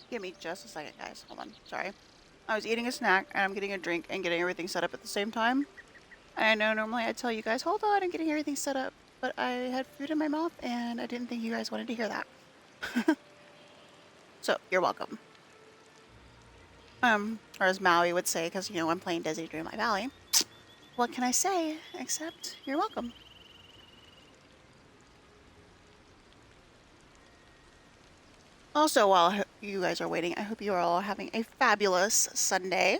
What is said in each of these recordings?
Give me just a second, guys. Hold on. Sorry. I was eating a snack and I'm getting a drink and getting everything set up at the same time. I know normally I tell you guys, hold on, I'm getting everything set up, but I had food in my mouth and I didn't think you guys wanted to hear that. So, you're welcome. Or as Maui would say, because, I'm playing Disney Dream My Valley. What can I say except you're welcome? Also, while you guys are waiting, I hope you are all having a fabulous Sunday.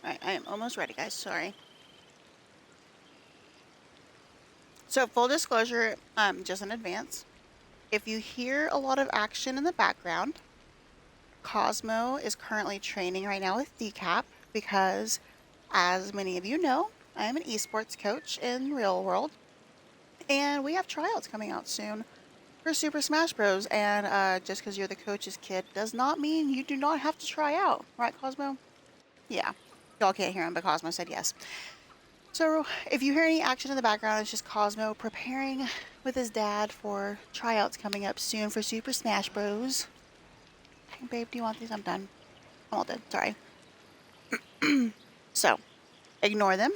Alright, I am almost ready, guys. Sorry. So, full disclosure, just in advance, if you hear a lot of action in the background, Cosmo is currently training right now with DCAP because, as many of you know, I am an esports coach in real world, and we have tryouts coming out soon for Super Smash Bros. And just because you're the coach's kid does not mean you do not have to try out, right, Cosmo? Yeah, y'all can't hear him, but Cosmo said yes. So if you hear any action in the background, it's just Cosmo preparing with his dad for tryouts coming up soon for Super Smash Bros. Hey, babe, do you want these? I'm done. I'm all done. Sorry. So, ignore them.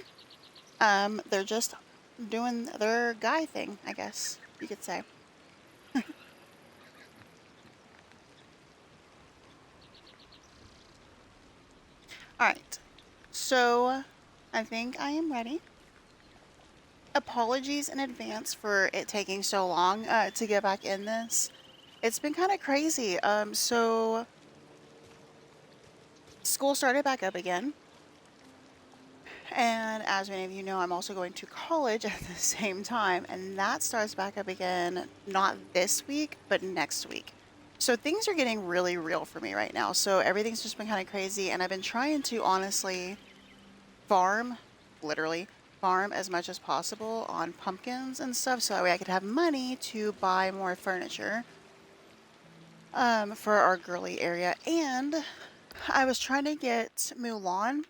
They're just doing their guy thing, I guess you could say. All right. So, I think I am ready. Apologies in advance for it taking so long to get back in this. It's been kind of crazy. So school started back up again. And as many of you know, I'm also going to college at the same time, and that starts back up again, not this week, but next week. So things are getting really real for me right now. So everything's just been kind of crazy, and I've been trying to honestly farm, literally, farm as much as possible on pumpkins and stuff so that way I could have money to buy more furniture for our girly area. And I was trying to get Mulan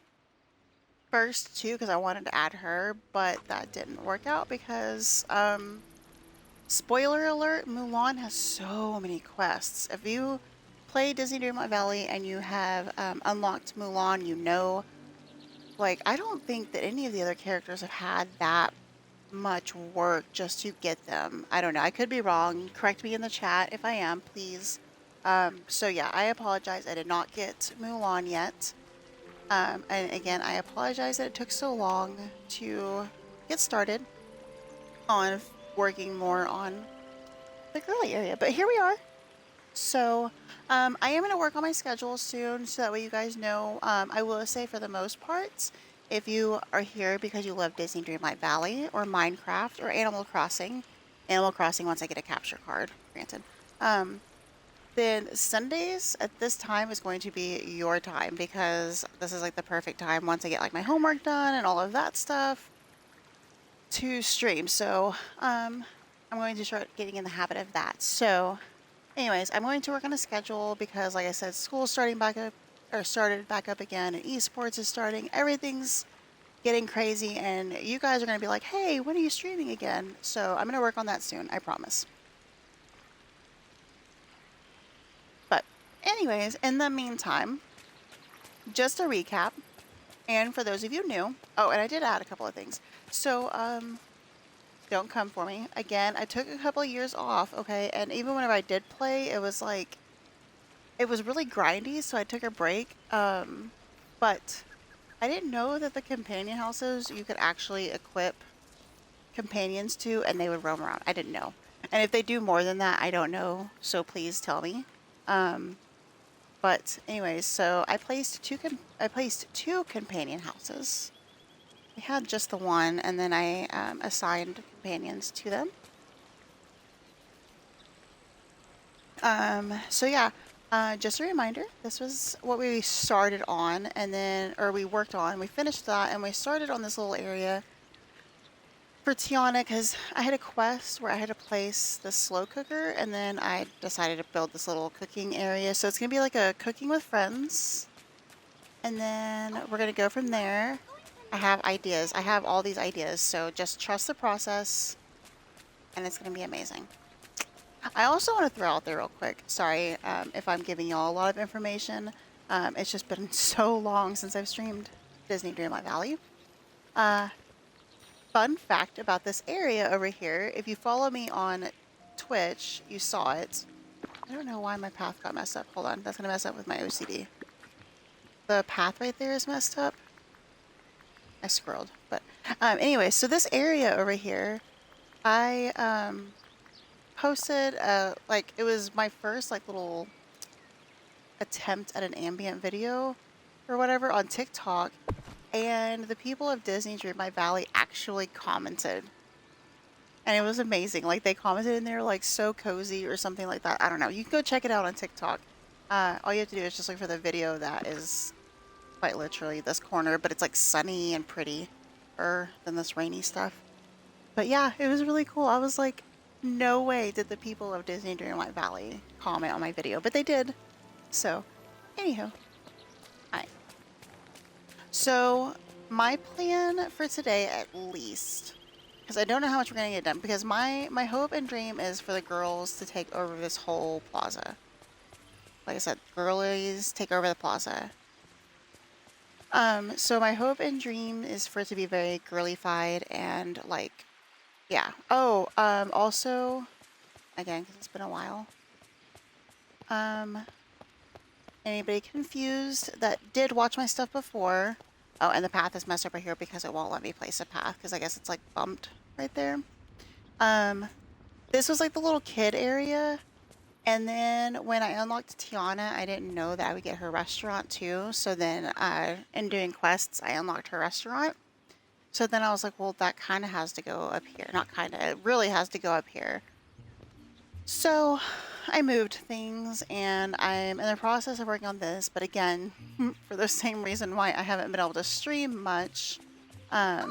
first too because I wanted to add her, but that didn't work out because spoiler alert, Mulan has so many quests. If you play Disney Dreamlight Valley and you have unlocked Mulan, like, I don't think that any of the other characters have had that much work just to get them. I don't know. I could be wrong. Correct me in the chat if I am, please. So yeah, I apologize. I did not get Mulan yet. And again, I apologize that it took so long to get started on working more on the girly area. But here we are. So I am going to work on my schedule soon so that way you guys know. I will say for the most part, if you are here because you love Disney Dreamlight Valley or Minecraft or Animal Crossing once I get a capture card, granted, then Sundays at this time is going to be your time because this is like the perfect time once I get like my homework done and all of that stuff to stream. So I'm going to start getting in the habit of that. So anyways, I'm going to work on a schedule because, like I said, school's starting back up, or started back up again, and esports is starting. Everything's getting crazy, and you guys are going to be like, hey, when are you streaming again? So I'm going to work on that soon, I promise. But, anyways, in the meantime, just a recap, and for those of you new, oh, and I did add a couple of things. So, don't come for me. Again, I took a couple of years off, okay, and even whenever I did play, it was like, it was really grindy, so I took a break. But I didn't know that the companion houses you could actually equip companions to and they would roam around. I didn't know. And if they do more than that, I don't know. So please tell me. But anyways, so I placed two companion houses. I had just the one, and then I assigned companions to them. So yeah, just a reminder, this was what we started on and then, or we worked on, we finished that and we started on this little area for Tiana because I had a quest where I had to place the slow cooker and then I decided to build this little cooking area. So it's going to be like a cooking with friends and then we're going to go from there. I have ideas. I have all these ideas. So just trust the process and it's going to be amazing. I also want to throw out there real quick. Sorry if I'm giving y'all a lot of information. It's just been so long since I've streamed Disney Dreamlight Valley. Fun fact about this area over here, if you follow me on Twitch, you saw it. I don't know why my path got messed up. Hold on, that's gonna mess up with my OCD. The path right there is messed up. I scrolled, but anyway, so this area over here, I posted like it was my first like little attempt at an ambient video or whatever on TikTok, and the people of Disney Dreamlight Valley actually commented. And it was amazing. Like they commented and they're like so cozy or something like that. I don't know. You can go check it out on TikTok. All you have to do is just look for the video that is quite literally this corner, but it's like sunny and pretty than this rainy stuff. But yeah, it was really cool. I was like, no way did the people of Disney Dreamlight Valley comment on my video, but they did. So, anywho, hi. So, my plan for today, at least, because I don't know how much we're going to get done, because my hope and dream is for the girls to take over this whole plaza. Like I said, girlies take over the plaza. So my hope and dream is for it to be very girlified and like, yeah. Oh, also, again, because it's been a while. Anybody confused that did watch my stuff before? Oh, and the path is messed over here because it won't let me place a path because I guess it's like bumped right there. This was like the little kid area. And then when I unlocked Tiana, I didn't know that I would get her restaurant too. So then in doing quests, I unlocked her restaurant. So then I was like, well, that kind of has to go up here. Not kind of, it really has to go up here. So I moved things and I'm in the process of working on this. But again, for the same reason why I haven't been able to stream much. Hi,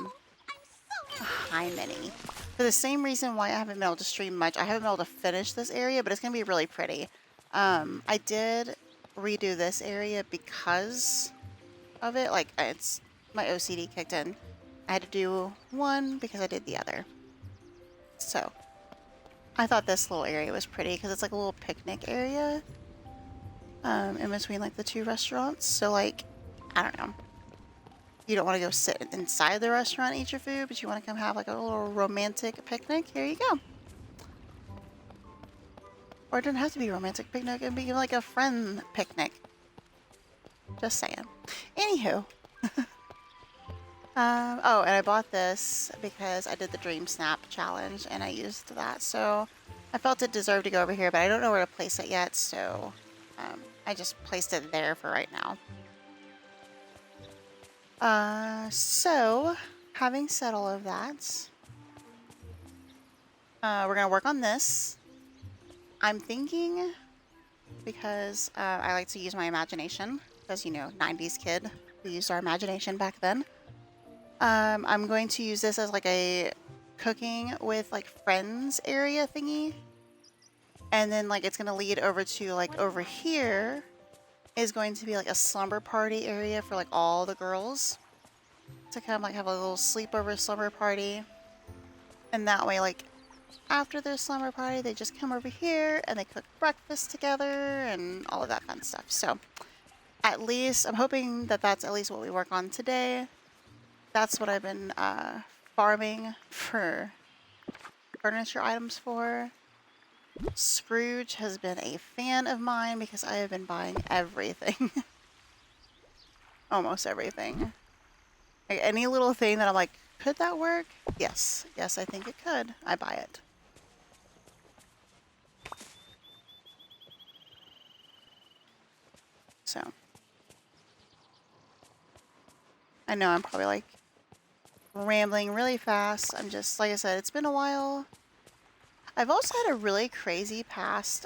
Minnie. For the same reason why I haven't been able to stream much, I haven't been able to finish this area, but it's going to be really pretty. I did redo this area because of it. Like, it's my OCD kicked in. I had to do one because I did the other. So, I thought this little area was pretty because it's like a little picnic area in between like the two restaurants. So, like, I don't know. You don't want to go sit inside the restaurant and eat your food, but you want to come have like a little romantic picnic, here you go. Or it doesn't have to be a romantic picnic, it can be like a friend picnic. Just saying. Anywho. Oh, and I bought this because I did the Dream Snap challenge and I used that, so I felt it deserved to go over here, but I don't know where to place it yet, so I just placed it there for right now. So, having said all of that, we're going to work on this. I'm thinking, because I like to use my imagination, because, you know, 90s kid, we used our imagination back then. I'm going to use this as like a cooking with like friends area thingy. And then like it's going to lead over to like over here is going to be like a slumber party area for like all the girls. To kind of like have a little sleepover slumber party. And that way, like, after their slumber party, they just come over here and they cook breakfast together and all of that fun stuff. So, at least, I'm hoping that that's at least what we work on today. That's what I've been farming for furniture items for. Scrooge has been a fan of mine because I have been buying everything. Almost everything. Like any little thing that I'm like, could that work? Yes. Yes, I think it could. I buy it. So. I know I'm probably like rambling really fast. I'm just, like I said, it's been a while. I've also had a really crazy past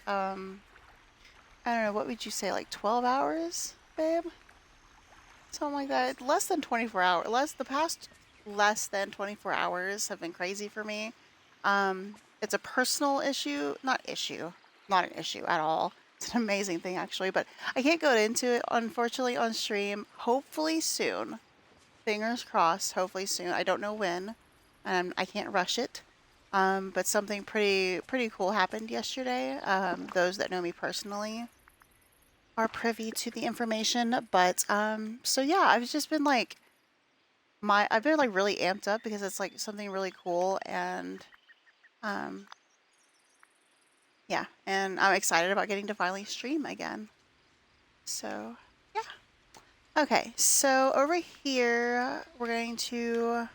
I don't know, what would you say, like 12 hours, babe? Something like that. Less than 24 hours. The past less than 24 hours have been crazy for me. It's a personal issue, not an issue at all. It's an amazing thing actually, but I can't go into it unfortunately on stream. Hopefully soon. Fingers crossed, hopefully soon. I don't know when. I can't rush it. But something pretty cool happened yesterday. Those that know me personally are privy to the information. But so yeah, I've just been like I've been like really amped up because it's like something really cool and um yeah, and I'm excited about getting to finally stream again. So yeah. Okay, so over here we're going to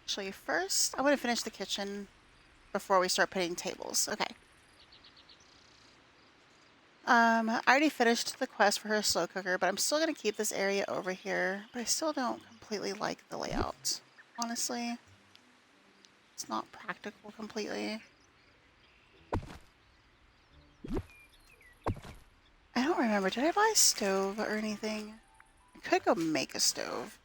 show you first. I want to finish the kitchen before we start putting tables. Okay. I already finished the quest for her slow cooker, but I'm still going to keep this area over here. But I still don't completely like the layout. Honestly, it's not practical completely. I don't remember. Did I buy a stove or anything? I could go make a stove.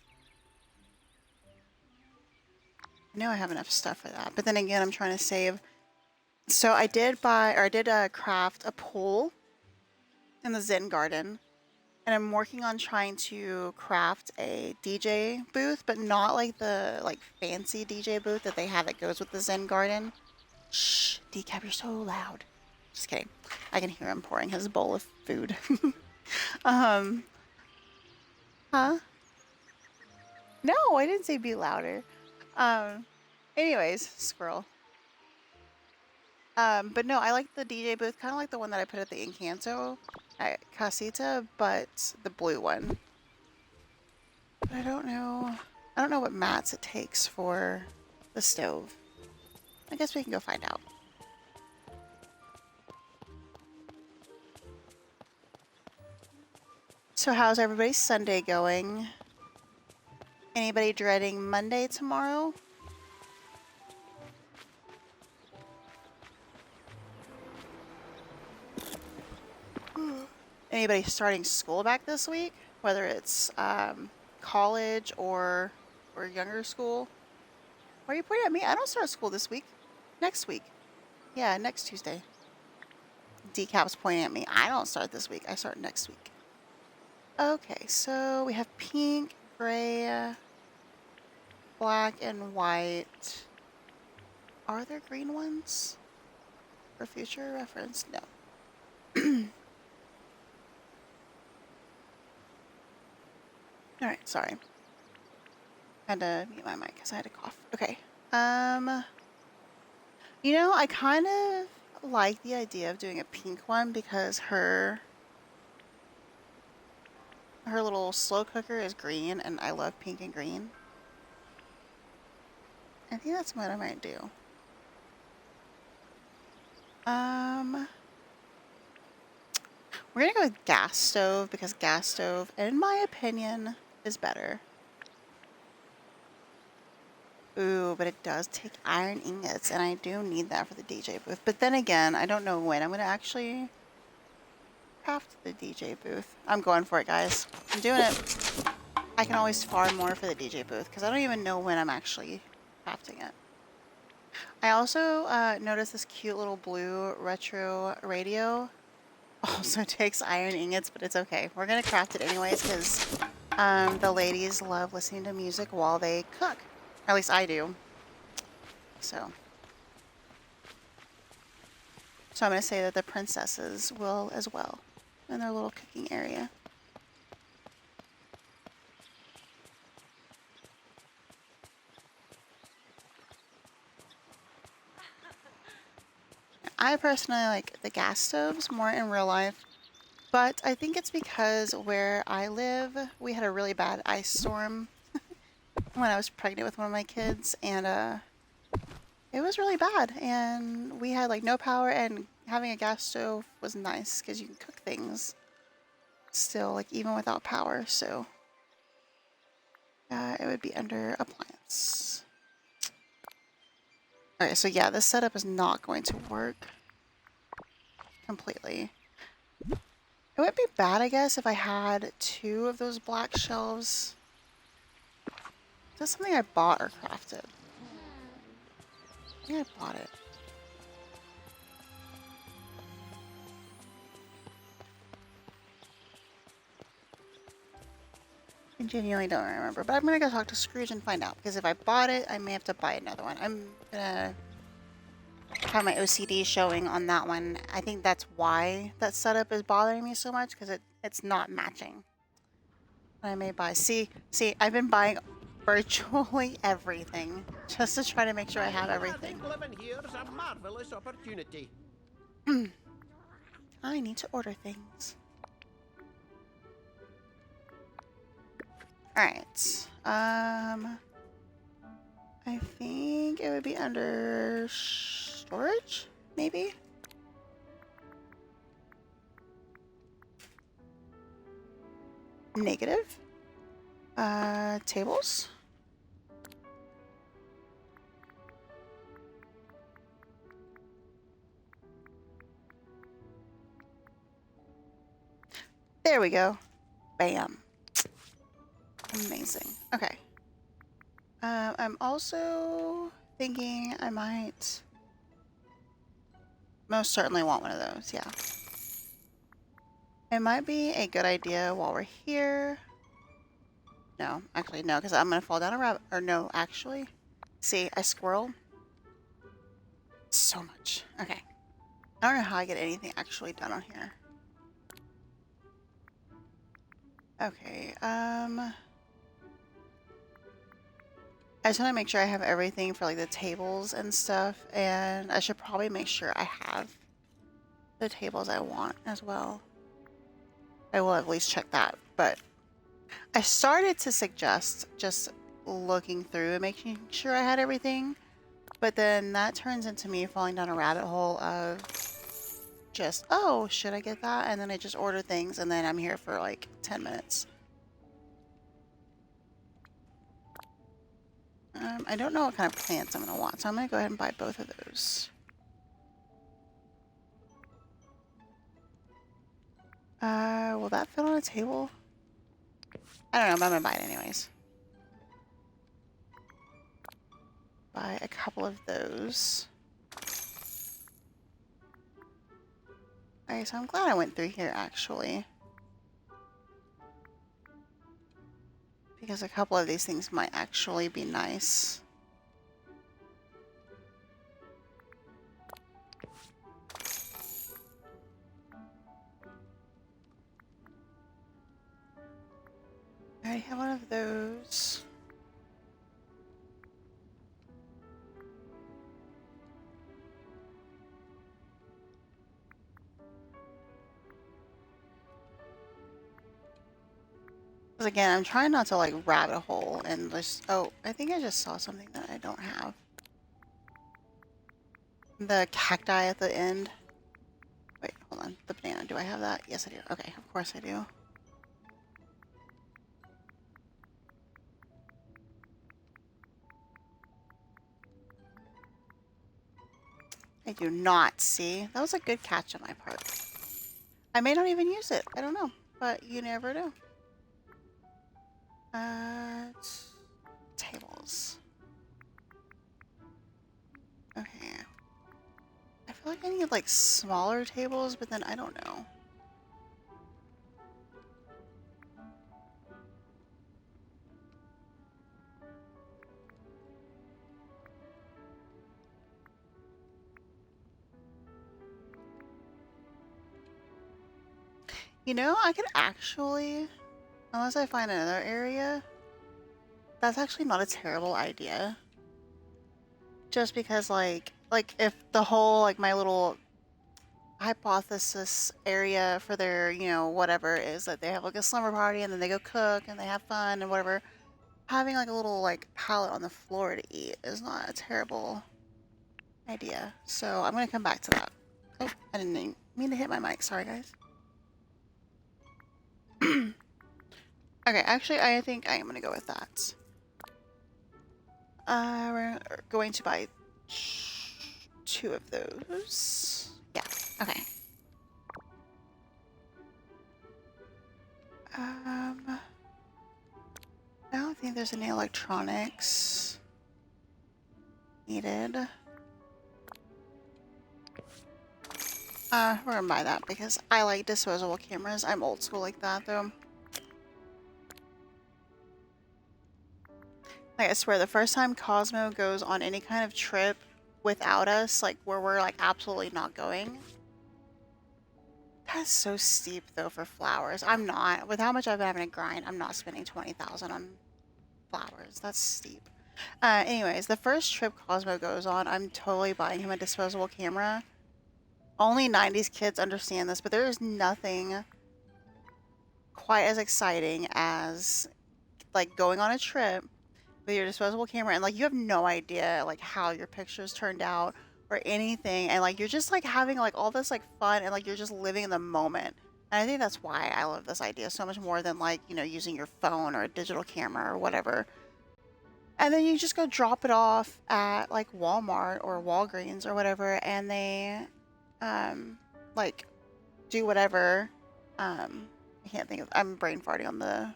I know I have enough stuff for that. But then again, I'm trying to save. So I did craft a pool in the Zen garden. And I'm working on trying to craft a DJ booth, but not like the fancy DJ booth that they have that goes with the Zen garden. Shh, Decap, you're so loud. Just kidding. I can hear him pouring his bowl of food. um, huh? No, I didn't say be louder. Um, anyways, squirrel. But no, I like the DJ booth, kind of like the one that I put at the Encanto at Casita, but the blue one. But I don't know. I don't know what mats it takes for the stove. I guess we can go find out. So how's everybody's Sunday going? Anybody dreading Monday tomorrow? Anybody starting school back this week? Whether it's college or younger school? Why are you pointing at me? I don't start school this week. Next week. Yeah, next Tuesday. Decap's pointing at me. I don't start this week. I start next week. Okay, so we have pink, gray, black, and white. Are there green ones? For future reference? No. Alright, sorry. Had to mute my mic because I had a cough. Okay. You know, I kind of like the idea of doing a pink one because her little slow cooker is green and I love pink and green. I think that's what I might do. We're gonna go with gas stove because gas stove, in my opinion, is better. Ooh, but it does take iron ingots, and I do need that for the DJ booth. But then again, I don't know when I'm gonna actually craft the DJ booth. I'm going for it, guys. I'm doing it. I can always farm more for the DJ booth because I don't even know when I'm actually crafting it. I also noticed this cute little blue retro radio. Also takes iron ingots, but it's okay. We're gonna craft it anyways because the ladies love listening to music while they cook. At least I do. So I'm gonna say that the princesses will as well in their little cooking area. I personally like the gas stoves more in real life, but I think it's because where I live, we had a really bad ice storm when I was pregnant with one of my kids, and it was really bad, and we had like no power, and having a gas stove was nice because you can cook things still, like even without power. So it would be under appliance. Okay, so yeah, this setup is not going to work completely. It wouldn't be bad, I guess, if I had 2 of those black shelves. Is that something I bought or crafted? I think I bought it. I genuinely don't remember, but I'm gonna go talk to Scrooge and find out, because if I bought it, I may have to buy another one. I'm gonna have my OCD showing on that one. I think that's why that setup is bothering me so much, because it's not matching. I may buy. See, I've been buying virtually everything just to try to make sure I have everything. Living here is a marvelous opportunity. I need to order things. All right. I think it would be under storage, maybe. Negative. Tables. There we go. Bam. Amazing. Okay. I'm also thinking I might most certainly want one of those, yeah. It might be a good idea while we're here. No, actually, no, because I'm going to fall down a rabbit. Or no, actually. See, I squirrel. So much. Okay. I don't know how I get anything actually done on here. Okay, I just want to make sure I have everything for like the tables and stuff, and I should probably make sure I have the tables I want as well. I will at least check that, but I started to suggest just looking through and making sure I had everything, but then that turns into me falling down a rabbit hole of just, oh, should I get that? And then I just order things, and then I'm here for like 10 minutes. I don't know what kind of plants I'm going to want, so I'm going to go ahead and buy both of those. Will that fit on a table? I don't know, but I'm going to buy it anyways. Buy a couple of those. Alright, so I'm glad I went through here, actually. Because a couple of these things might actually be nice. I already have one of those. Because again, I'm trying not to like rabbit hole and just, oh, I think I just saw something that I don't have. The cacti at the end. Wait, hold on. The banana, do I have that? Yes, I do. Okay, of course I do. I do not, see? That was a good catch on my part. I may not even use it. I don't know. But you never know. Tables. Okay. I feel like I need like smaller tables, but then I don't know. You know, I could actually, unless I find another area, that's actually not a terrible idea. Just because like if the whole, like my little hypothesis area for their, you know, whatever is that they have like a slumber party and then they go cook and they have fun and whatever, having like a little like pallet on the floor to eat is not a terrible idea. So I'm gonna come back to that. Oh, I didn't mean to hit my mic. Sorry, guys. Okay, actually, I think I am gonna go with that. We're going to buy 2 of those. Yeah, okay. I don't think there's any electronics needed. We're gonna buy that because I like disposable cameras. I'm old school like that though. Like, I swear, the first time Cosmo goes on any kind of trip without us, like where we're like absolutely not going. That's so steep though for flowers. I'm not, with how much I've been having to grind, I'm not spending 20,000 on flowers. That's steep. Anyways, the first trip Cosmo goes on, I'm totally buying him a disposable camera. Only 90s kids understand this, but there is nothing quite as exciting as like going on a trip with your disposable camera and like you have no idea like how your pictures turned out or anything, and like you're just like having like all this like fun and like you're just living in the moment. And I think that's why I love this idea so much more than like, you know, using your phone or a digital camera or whatever. And then you just go drop it off at like Walmart or Walgreens or whatever, and they like do whatever. I can't think of, I'm brain farting on the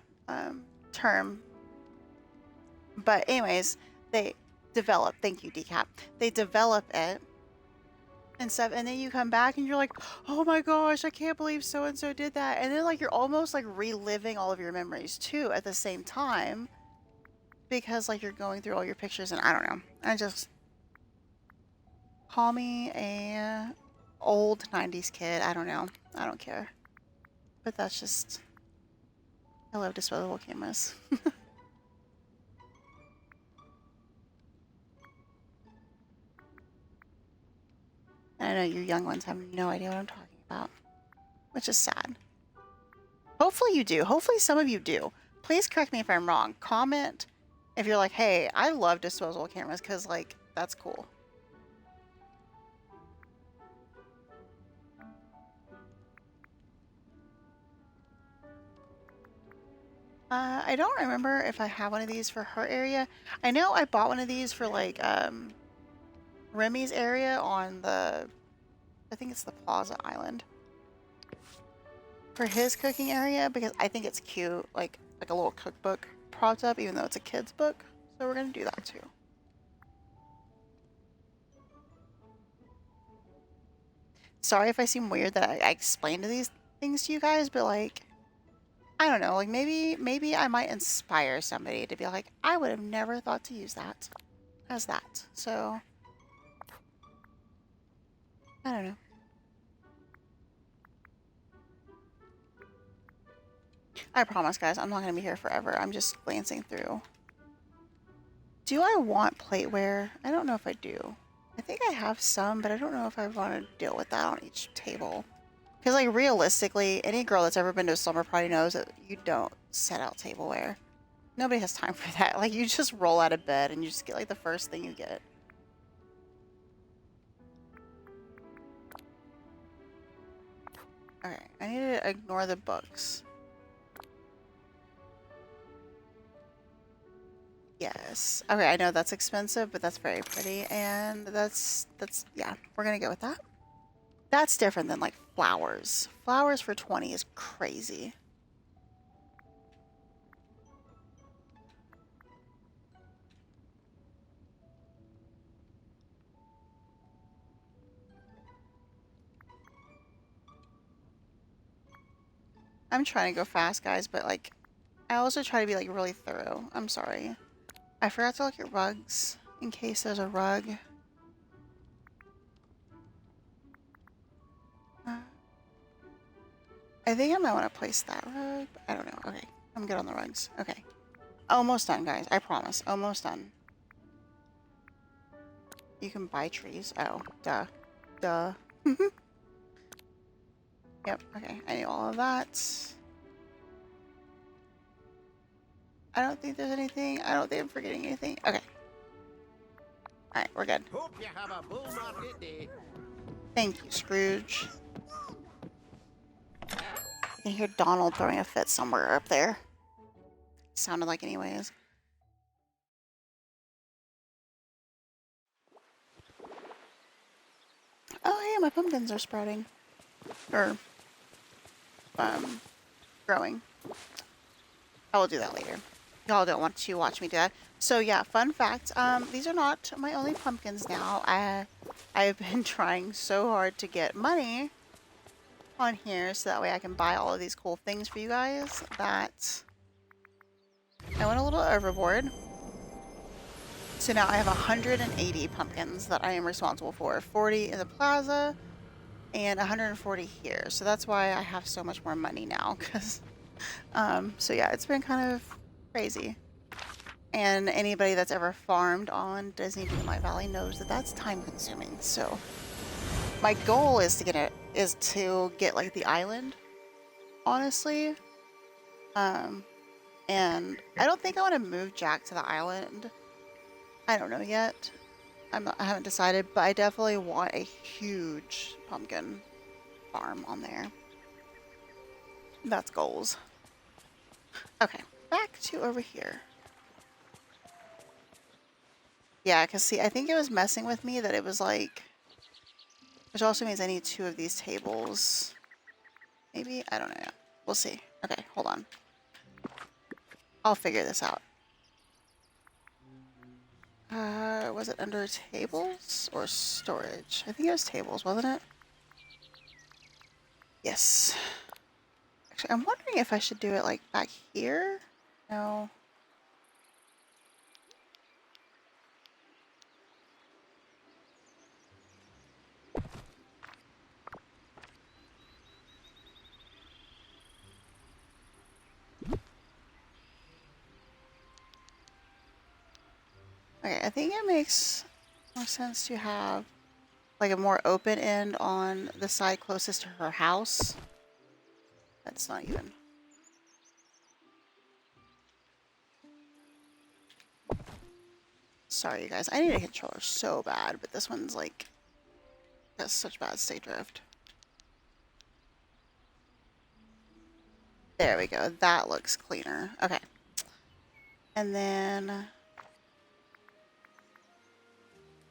term. But anyways, they develop, thank you, Decap. They develop it and stuff, and then you come back and you're like, oh my gosh, I can't believe so and so did that. And then like you're almost like reliving all of your memories too at the same time, because like you're going through all your pictures. And I don't know, I just call me a old 90s kid. I don't know, I don't care, but that's just, I love disposable cameras. I know you young ones have no idea what I'm talking about, which is sad. Hopefully you do. Hopefully some of you do. Please correct me if I'm wrong. Comment if you're like, hey, I love disposable cameras because, like, that's cool. I don't remember if I have one of these for her area. I know I bought one of these for, like, Remy's area on the, I think it's the Plaza Island. For his cooking area, because I think it's cute, like a little cookbook propped up, even though it's a kid's book. So we're gonna do that too. Sorry if I seem weird that I explained these things to you guys, but like, I don't know, like maybe I might inspire somebody to be like, I would have never thought to use that as that. So I don't know. I promise, guys, I'm not gonna be here forever. I'm just glancing through. Do I want plateware? I don't know if I do. I think I have some, but I don't know if I want to deal with that on each table. Because, like, realistically, any girl that's ever been to a slumber party knows that you don't set out tableware. Nobody has time for that. Like, you just roll out of bed and you just get, like, the first thing you get. Okay, I need to ignore the books. Yes. Okay, I know that's expensive, but that's very pretty. And that's, yeah, we're gonna go with that. That's different than, like, flowers. Flowers for 20 is crazy. I'm trying to go fast, guys, but, like, I also try to be, like, really thorough. I'm sorry. I forgot to look at rugs in case there's a rug. I think I might want to place that rug. I don't know. Okay, I'm good on the rugs. Okay. Almost done, guys. I promise. Almost done. You can buy trees. Oh, duh. Duh. Yep, okay. I need all of that. I don't think there's anything. I don't think I'm forgetting anything. Okay. Alright, we're good. Hope you have a bull market day. Thank you, Scrooge. I can hear Donald throwing a fit somewhere up there. Sounded like anyways. Oh, hey, my pumpkins are sprouting. Or, growing. I will do that later. Y'all don't want to watch me do that. So yeah, fun fact, these are not my only pumpkins now. I've been trying so hard to get money on here so that way I can buy all of these cool things for you guys that I went a little overboard. So now I have 180 pumpkins that I am responsible for. 40 in the plaza and 140 here. So that's why I have so much more money now because so yeah, it's been kind of crazy. And anybody that's ever farmed on Disney Dreamlight Valley knows that that's time consuming. So my goal is to get like the island, honestly. And I don't think I want to move Jack to the island. I don't know yet. I haven't decided, but I definitely want a huge pumpkin farm on there. That's goals. Okay, back to over here. Yeah, because see, I think it was messing with me that it was like, which also means I need 2 of these tables. Maybe? I don't know yet. We'll see. Okay, hold on. I'll figure this out. Was it under tables or storage? I think it was tables, wasn't it? Yes. Actually, I'm wondering if I should do it like back here. No. Okay, I think it makes more sense to have like a more open end on the side closest to her house. That's not even. Sorry, you guys. I need a controller so bad, but this one's like has such bad state drift. There we go. That looks cleaner. Okay. And then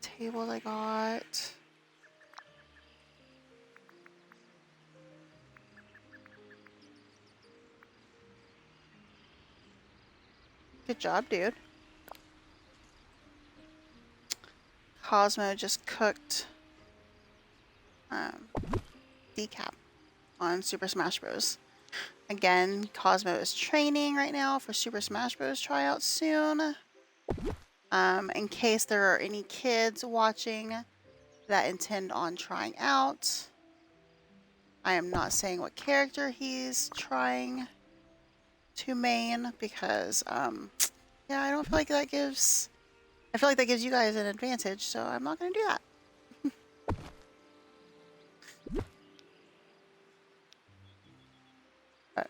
table I got. Good job, dude. Cosmo just cooked decap on Super Smash Bros. Again, Cosmo is training right now for Super Smash Bros. Tryouts soon. In case there are any kids watching that intend on trying out, I am not saying what character he's trying to main because, yeah, I don't feel like that gives. I feel like that gives you guys an advantage, so I'm not going to do that. But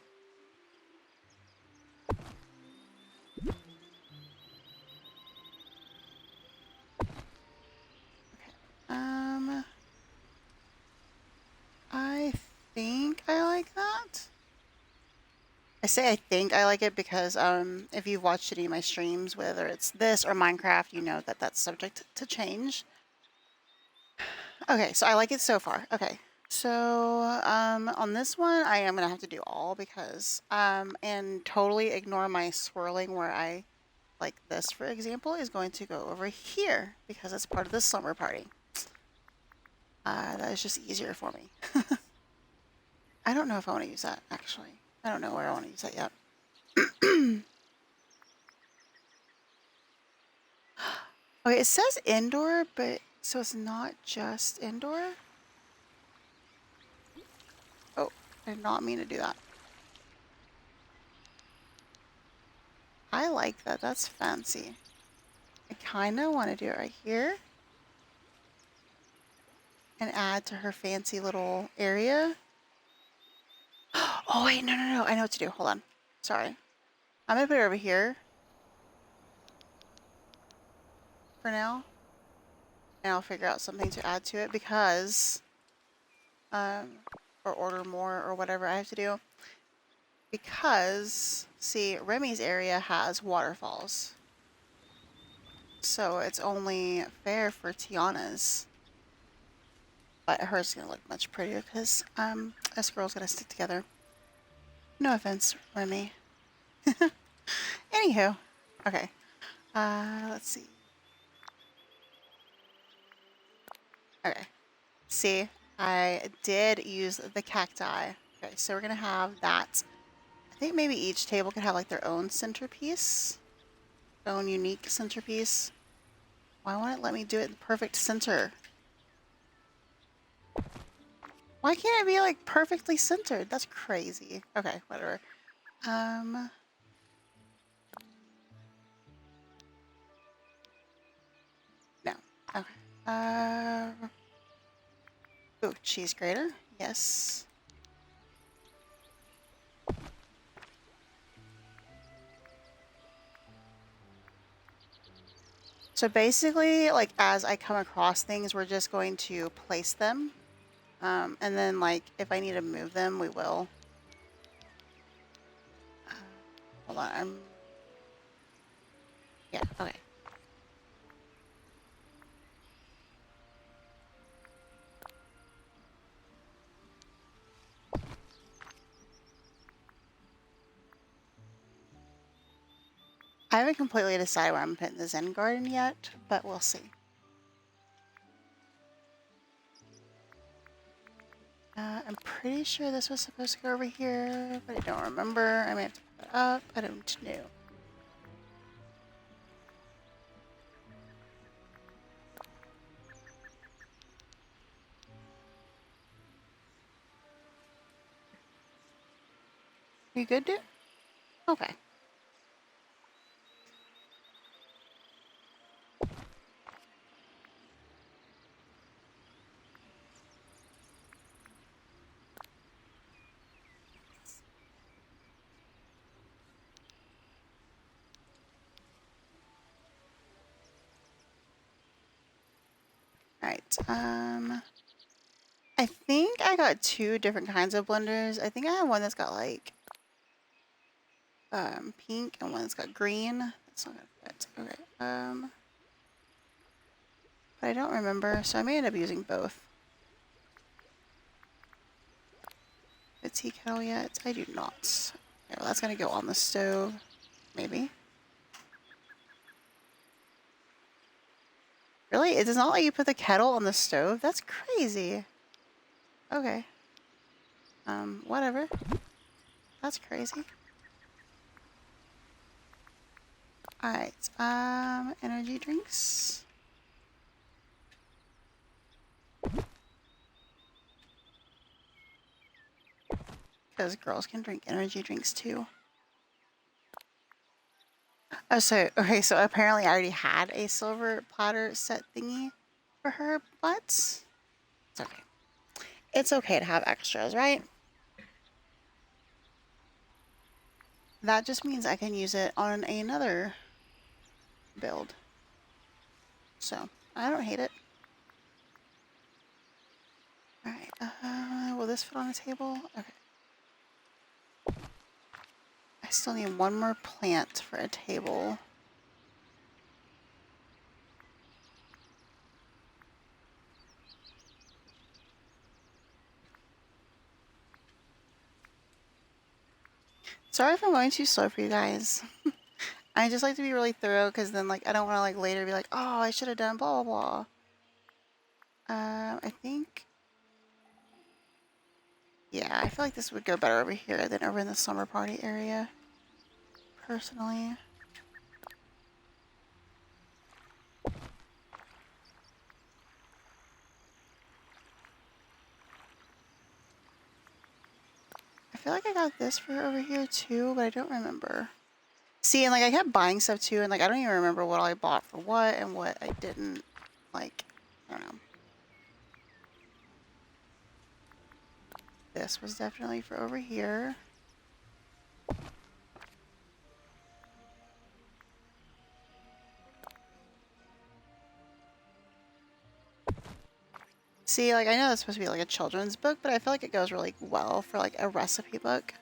I think I like that. I say I think I like it because if you've watched any of my streams, whether it's this or Minecraft, you know that that's subject to change. Okay, so I like it so far. Okay, so on this one, I am gonna have to do all because and totally ignore my swirling where I like this, for example, is going to go over here because it's part of the slumber party. That is just easier for me. I don't know if I want to use that actually. I don't know where I want to use that yet. Okay, it says indoor, but so it's not just indoor. Oh, I did not mean to do that. I like that. That's fancy. I kind of want to do it right here and add to her fancy little area. Oh, wait, no, no, no. I know what to do. Hold on. Sorry. I'm going to put it over here for now. And I'll figure out something to add to it because, or order more or whatever I have to do. Because, see, Remy's area has waterfalls. So it's only fair for Tiana's. But hers is going to look much prettier because us girls got to stick together. No offense, Remy. Anywho, okay. Let's see. Okay. See, I did use the cacti. Okay, so we're gonna have that. I think maybe each table could have like their own centerpiece, their own unique centerpiece. Why won't it let me do it in the perfect center? Why can't it be like perfectly centered? That's crazy. Okay, whatever. Um, no. Okay. Ooh, cheese grater. Yes. So basically, like as I come across things, we're just going to place them. And then like if I need to move them, we will. Uh, hold on. Yeah, okay. I haven't completely decided where I'm putting the Zen garden yet, but we'll see. I'm pretty sure this was supposed to go over here, but I don't remember. I may have to put it up. I don't know. You good, dude? Okay. All right. I think I got two different kinds of blenders. I think I have one that's got like pink and one that's got green. That's not gonna fit. Okay. But I don't remember, so I may end up using both. A tea kettle yet? I do not. Okay, well that's gonna go on the stove, maybe. Really? It does not let you put the kettle on the stove? That's crazy. Okay. Whatever. That's crazy. Alright, energy drinks. Because girls can drink energy drinks too. Oh, so, okay, so apparently I already had a silver platter set thingy for her, but it's okay. It's okay to have extras, right? That just means I can use it on another build. So, I don't hate it. Alright, will this fit on a table? Okay. I still need one more plant for a table. Sorry if I'm going too slow for you guys. I just like to be really thorough because then like I don't want to like later be like, oh, I should have done blah blah blah. I think, yeah, I feel like this would go better over here than over in the summer party area, personally. I feel like I got this for over here too, but I don't remember. See, and like I kept buying stuff too, and like I don't even remember what I bought for what and what I didn't. Like, I don't know. This was definitely for over here. See, like I know it's supposed to be like a children's book, but I feel like it goes really well for like a recipe book.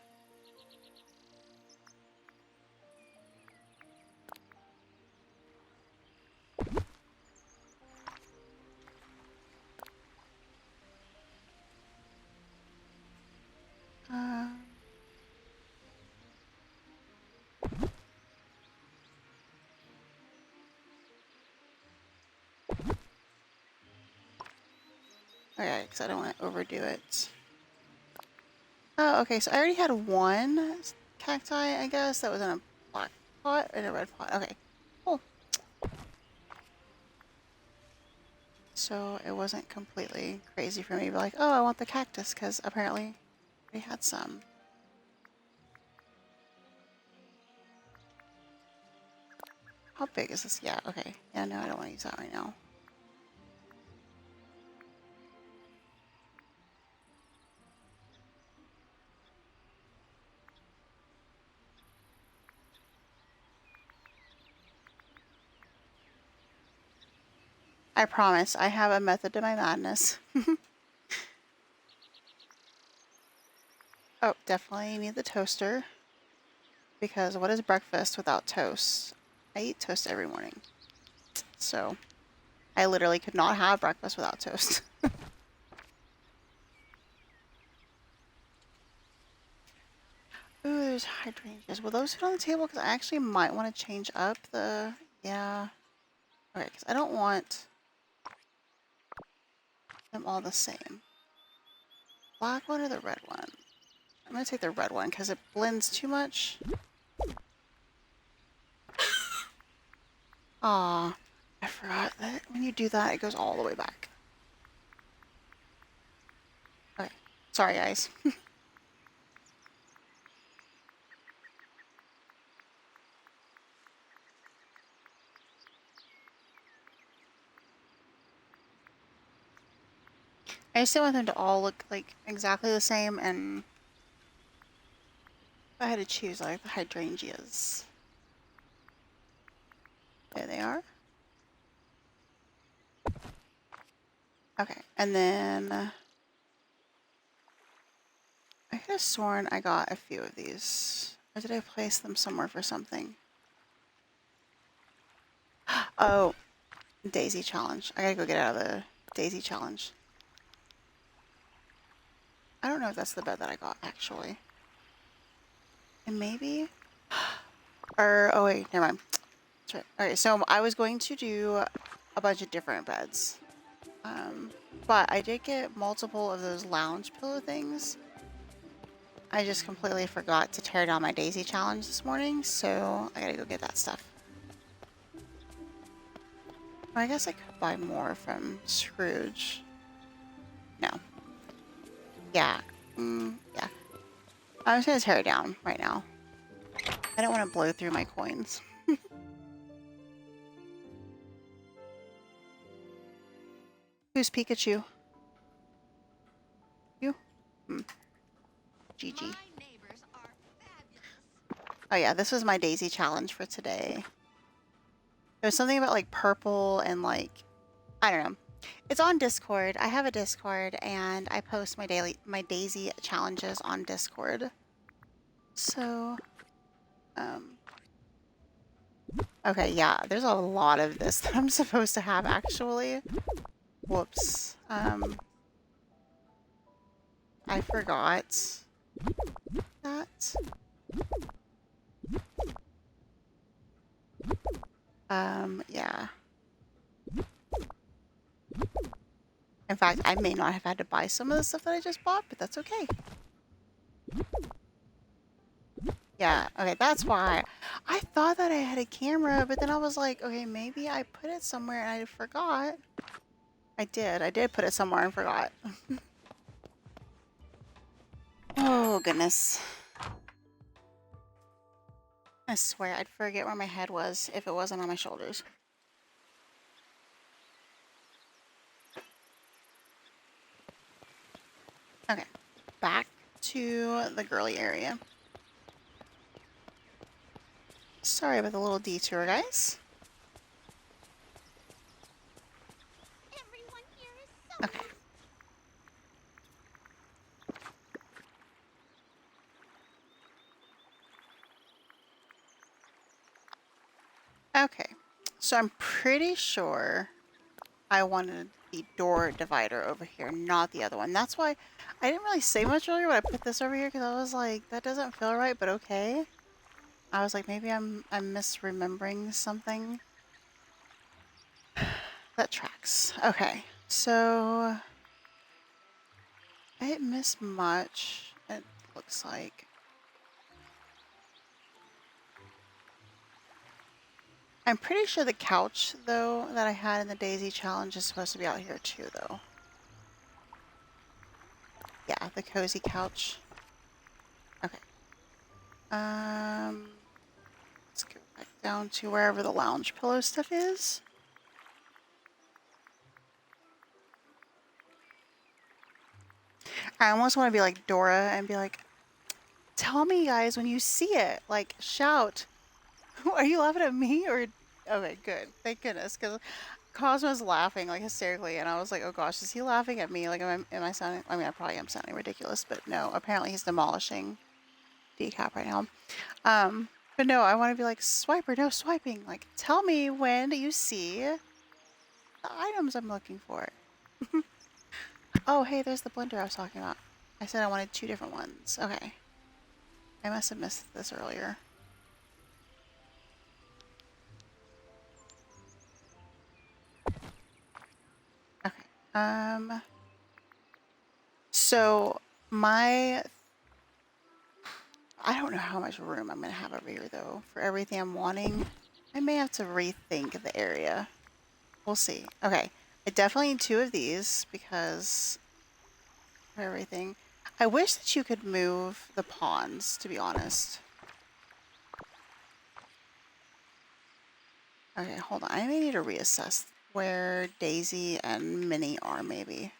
Um, Okay, because I don't want to overdo it. Oh, okay, so I already had one cacti, I guess, that was in a black pot and a red pot. Okay, cool. So it wasn't completely crazy for me to be like, oh, I want the cactus, because apparently we had some. How big is this? Yeah, okay. Yeah, no, I don't want to use that right now. I promise, I have a method to my madness. Oh, definitely need the toaster. Because what is breakfast without toast? I eat toast every morning. So I literally could not have breakfast without toast. Ooh, there's hydrangeas. Will those fit on the table? Because I actually might want to change up the... Yeah. Okay, because I don't want them all the same. Black one or the red one? I'm going to take the red one because it blends too much. Aw, I forgot that when you do that, it goes all the way back. Okay, sorry guys. I just didn't want them to all look like exactly the same, and if I had to choose like the hydrangeas. There they are. Okay, and then I could have sworn I got a few of these. Or did I place them somewhere for something? Oh, Daisy challenge. I gotta go get out of the Daisy challenge. I don't know if that's the bed that I got, actually. And maybe? Or, oh wait, never mind. That's right. Okay, so I was going to do a bunch of different beds. But I did get multiple of those lounge pillow things. I just completely forgot to tear down my Daisy challenge this morning, so I gotta go get that stuff. I guess I could buy more from Scrooge. No. Yeah. Yeah. I'm just gonna tear it down right now. I don't want to blow through my coins. Who's Pikachu? You? GG. Oh yeah, this was my Daisy challenge for today. There's something about like purple and like, I don't know. It's on Discord. I have a Discord and I post my Daisy challenges on Discord. So, okay, yeah, there's a lot of this that I'm supposed to have actually. Whoops. I forgot that. Yeah. In fact, I may not have had to buy some of the stuff that I just bought, but that's okay. Yeah, okay, that's why. I thought that I had a camera, but then I was like, okay, maybe I put it somewhere and I forgot. I did put it somewhere and forgot. Oh, goodness. I swear, I'd forget where my head was if it wasn't on my shoulders. Okay, back to the girly area. Sorry about the little detour, guys. Okay. Okay, so I'm pretty sure I wanted the door divider over here, not the other one. That's why I didn't really say much earlier when I put this over here, because I was like, that doesn't feel right, but okay. I was like, maybe I'm misremembering something. That tracks. Okay, so I didn't miss much, it looks like. I'm pretty sure the couch, though, that I had in the Daisy challenge is supposed to be out here too, though. Yeah, the cozy couch. Okay. Let's go back down to wherever the lounge pillow stuff is. I almost want to be like Dora and be like, tell me, guys, when you see it. Like, shout. Are you laughing at me or? Okay, good. Thank goodness, because Cosmo's laughing like hysterically, and I was like, oh gosh, is he laughing at me? Like, am I sounding? I mean, I probably am sounding ridiculous, but no. Apparently, he's demolishing decap right now. But no, I want to be like, swiper, no swiping. Like, tell me when you see the items I'm looking for. Oh, hey, there's the blender I was talking about. I said I wanted 2 different ones. Okay. I must have missed this earlier. Okay. So my, I don't know how much room I'm gonna have over here though for everything I'm wanting. I may have to rethink the area. We'll see. Okay. I definitely need 2 of these because of everything. I wish that you could move the pawns, to be honest. Okay, hold on. I may need to reassess where Daisy and Minnie are, maybe.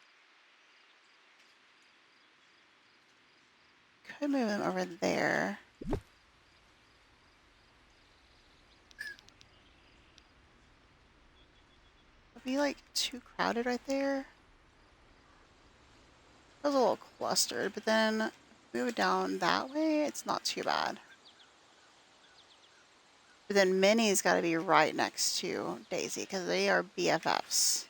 Could move them over there. Would be like too crowded right there. It was a little clustered, but then move it down that way, it's not too bad. But then Minnie's got to be right next to Daisy because they are BFFs.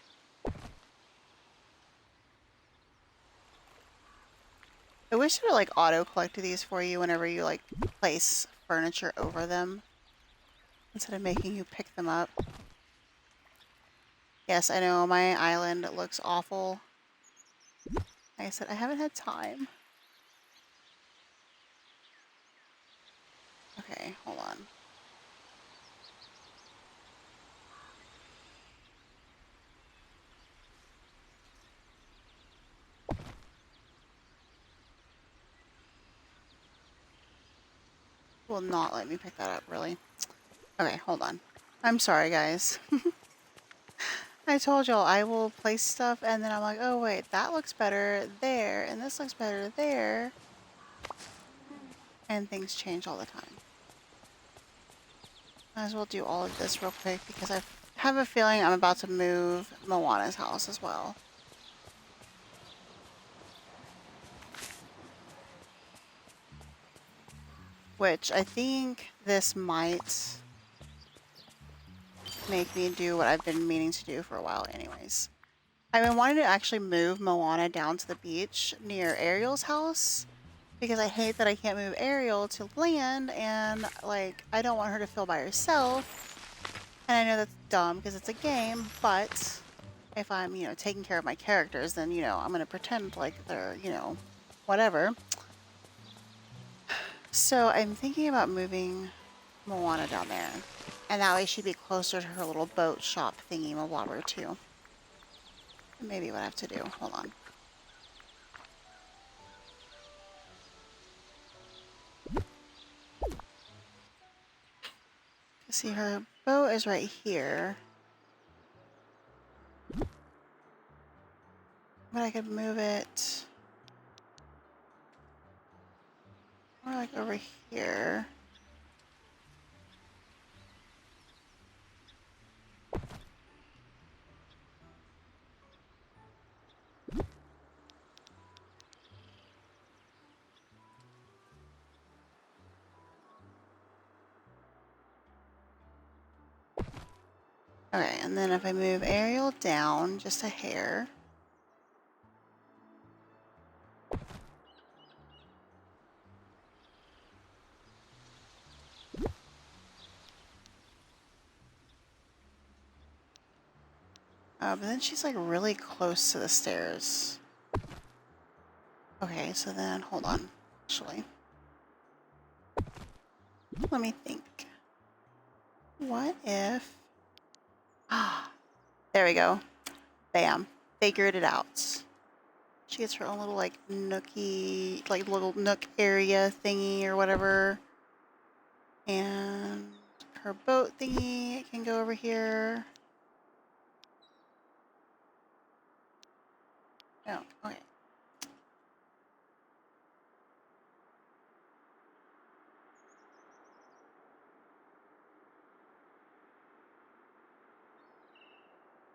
I wish it would like auto collect these for you whenever you like place furniture over them instead of making you pick them up. Yes, I know my island looks awful. Like I said, I haven't had time. Okay, hold on. Will not let me pick that up, really. Okay, hold on. I'm sorry, guys. I told y'all I will place stuff and then I'm like, oh wait, that looks better there and this looks better there. And things change all the time. Might as well do all of this real quick because I have a feeling I'm about to move Moana's house as well. Which I think this might make me do what I've been meaning to do for a while anyways. I've been wanting to actually move Moana down to the beach near Ariel's house because I hate that I can't move Ariel to land and like I don't want her to feel by herself. And I know that's dumb because it's a game, but if I'm, taking care of my characters, then, I'm going to pretend like they're, whatever. So I'm thinking about moving Moana down there. And that way she'd be closer to her little boat shop thingy mabobber too. Maybe what I have to do. Hold on. See, her boat is right here. But I could move it more like over here. Okay, and then if I move Ariel down just a hair. But then she's like really close to the stairs. Okay, so then hold on. Actually, let me think. What if... Ah, there we go. Bam. Figured it out. She gets her own little like nookie, like little nook area thingy or whatever. And her boat thingy can go over here. No, okay.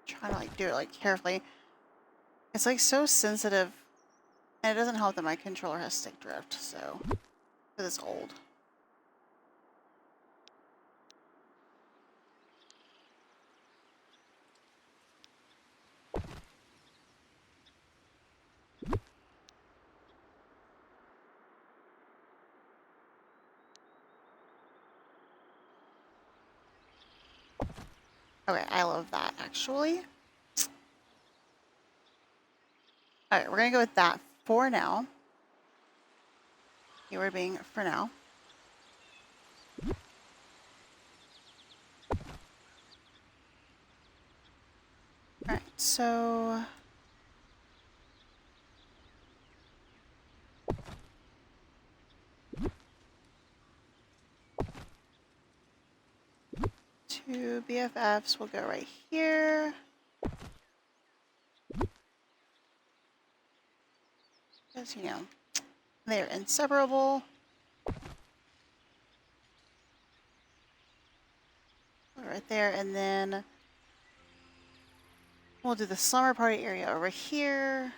Trying to like do it like carefully. It's like so sensitive, and it doesn't help that my controller has stick drift, so because it's old. Okay, I love that actually. All right, we're gonna go with that for now. Keyword being for now. All right, so two BFFs will go right here. Because, you know, they're inseparable. Right there, and then we'll do the slumber party area over here.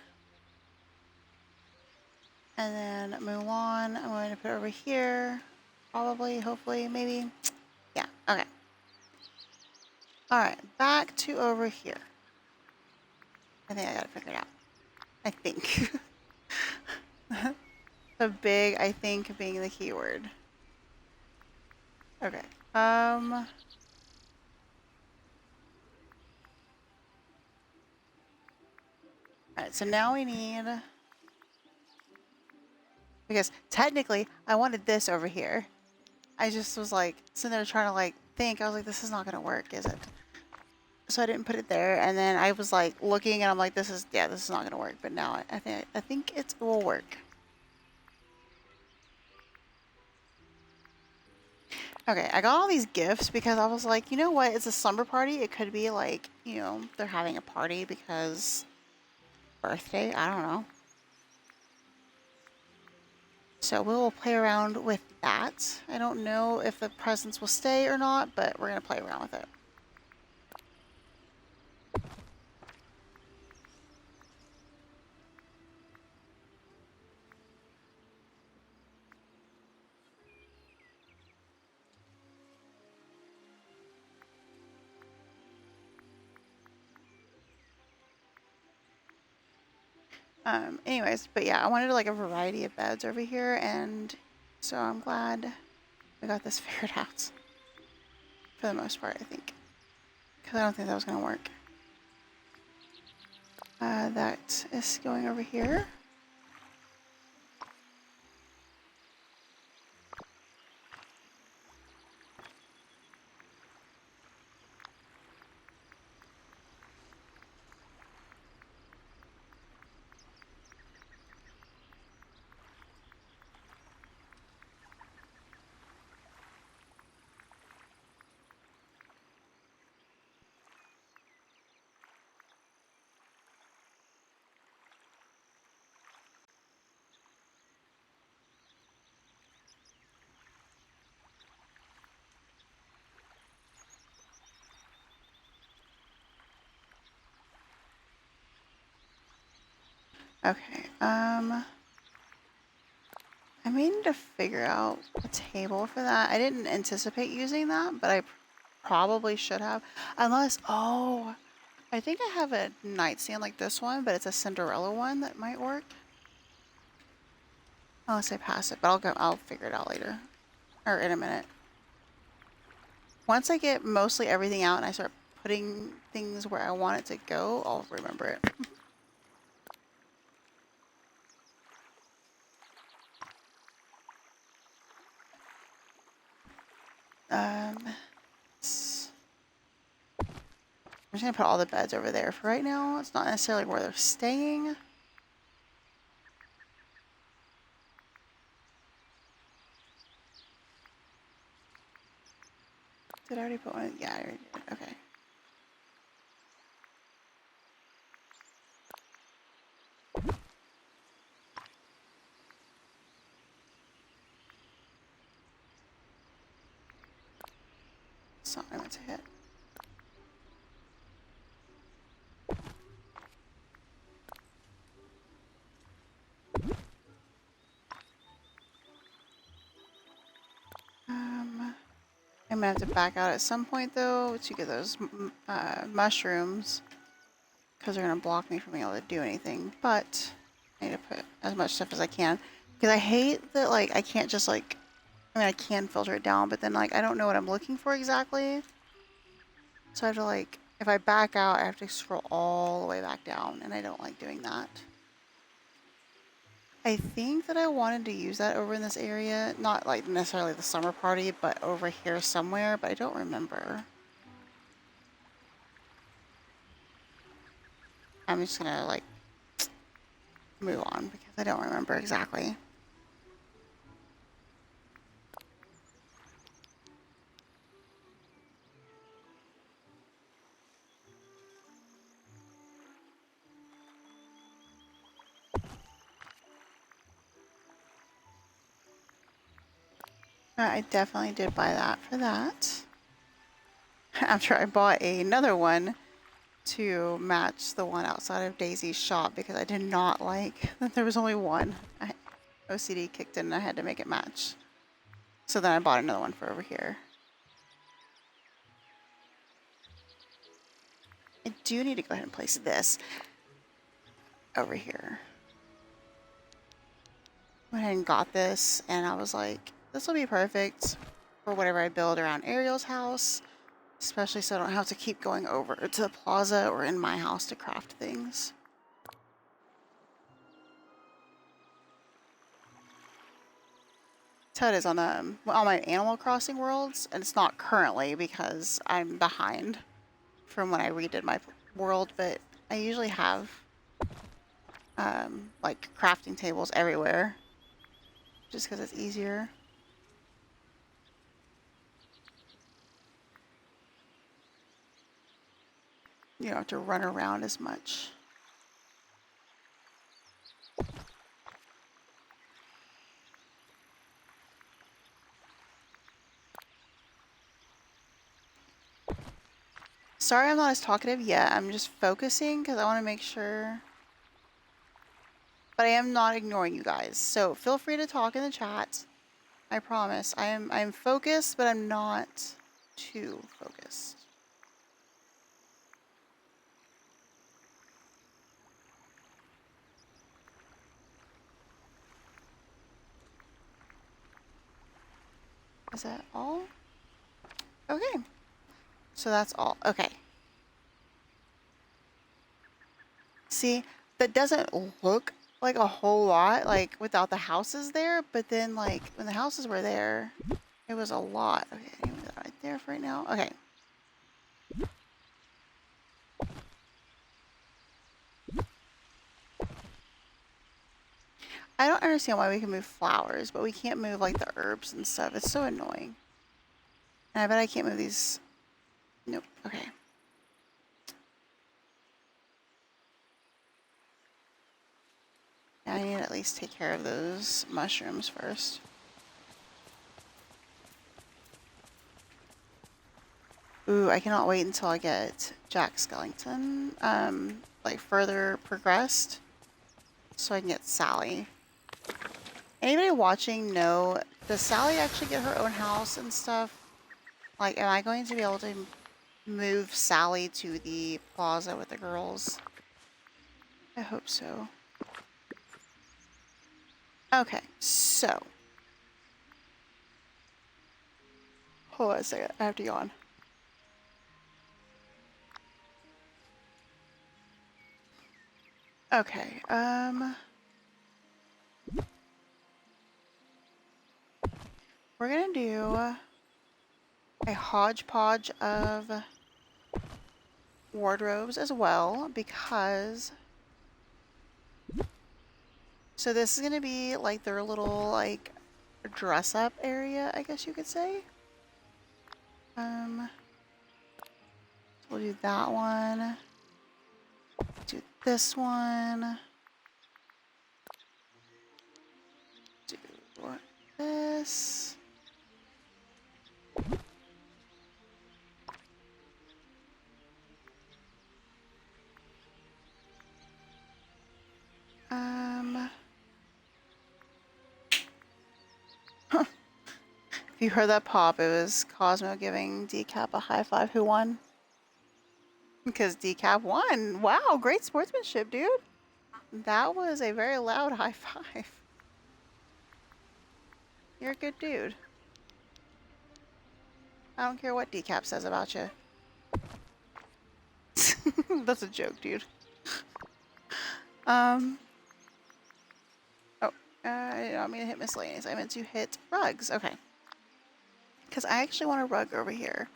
And then Mulan, I'm going to put over here. Probably, hopefully, maybe. Yeah, okay. Alright, back to over here. I think I got it figured out. I think. The big, I think, being the keyword. Okay. Alright, so now we need... Because technically, I wanted this over here. I just was like, sitting there trying to like think. I was like, this is not going to work, is it? So I didn't put it there, and then I was like looking, and I'm like, this is not going to work. But now I think it will work. Okay, I got all these gifts because I was like, you know what? It's a slumber party. It could be like, you know, they're having a party because birthday. I don't know. So we'll play around with that. I don't know if the presents will stay or not, but we're gonna play around with it. Anyways, but yeah, I wanted like a variety of beds over here, and so I'm glad we got this figured out for the most part, I think, because I don't think that was gonna work. That is going over here. Okay, I may need to figure out a table for that. I didn't anticipate using that, but I probably should have. Unless, oh, I think I have a nightstand like this one, but it's a Cinderella one that might work. Unless I pass it, but I'll figure it out later. Or in a minute. Once I get mostly everything out and I start putting things where I want it to go, I'll remember it. s- I'm just gonna put all the beds over there for right now. It's not necessarily where they're staying. Did I already put one? Yeah, I already did. Okay. That's not what I meant to hit. I'm gonna have to back out at some point though to get those mushrooms because they're gonna block me from being able to do anything. But I need to put as much stuff as I can because I hate that like I can't just like I mean I can filter it down, but then like I don't know what I'm looking for exactly. So I have to like if I back out, I have to scroll all the way back down, and I don't like doing that. I think that I wanted to use that over in this area, not like necessarily the summer party, but over here somewhere, but I don't remember. I'm just gonna like move on because I don't remember exactly. I definitely did buy that for that. After I bought another one to match the one outside of Daisy's shop because I did not like that there was only one. OCD kicked in and I had to make it match. So then I bought another one for over here. I do need to go ahead and place this over here. Went ahead and got this and I was like, this will be perfect for whatever I build around Ariel's house, especially so I don't have to keep going over to the plaza or in my house to craft things. That's how it is on my Animal Crossing worlds, and it's not currently because I'm behind from when I redid my world, but I usually have like crafting tables everywhere just because it's easier. You don't have to run around as much. Sorry I'm not as talkative yet. I'm just focusing because I want to make sure. But I am not ignoring you guys. So feel free to talk in the chat. I promise. I'm focused, but I'm not too focused. Is that all? Okay. So that's all. Okay. See, that doesn't look like a whole lot, like without the houses there, but then like when the houses were there, it was a lot. Okay, I can move that right there for right now. Okay. I don't understand why we can move flowers, but we can't move like the herbs and stuff. It's so annoying. And I bet I can't move these. Nope. Okay. I need to at least take care of those mushrooms first. Ooh, I cannot wait until I get Jack Skellington, like further progressed, so I can get Sally. Anybody watching know, does Sally actually get her own house and stuff? Like, am I going to be able to move Sally to the plaza with the girls? I hope so. Okay, so. Hold on a second, I have to yawn. Okay, we're gonna do a hodgepodge of wardrobes as well, because so this is going to be like their little like dress up area, I guess you could say. We'll do that one. Do this one. Do this. If you heard that pop, it was Cosmo giving Decap a high five. Who won? Because Decap won. Wow, great sportsmanship, dude. That was a very loud high five. You're a good dude. I don't care what Decap says about you. That's a joke, dude. Oh, I don't mean to hit miscellaneous. I meant to hit rugs. Okay. Because I actually want a rug over here.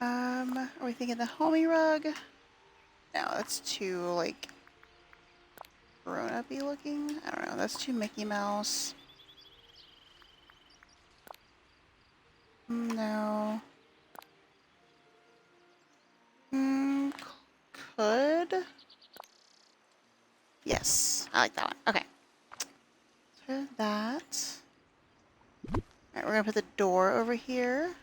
Are we thinking the homie rug? No, that's too, like, grown-up-y looking. I don't know. That's too Mickey Mouse. No. Could. Yes, I like that one. Okay. So that. Alright, we're gonna put the door over here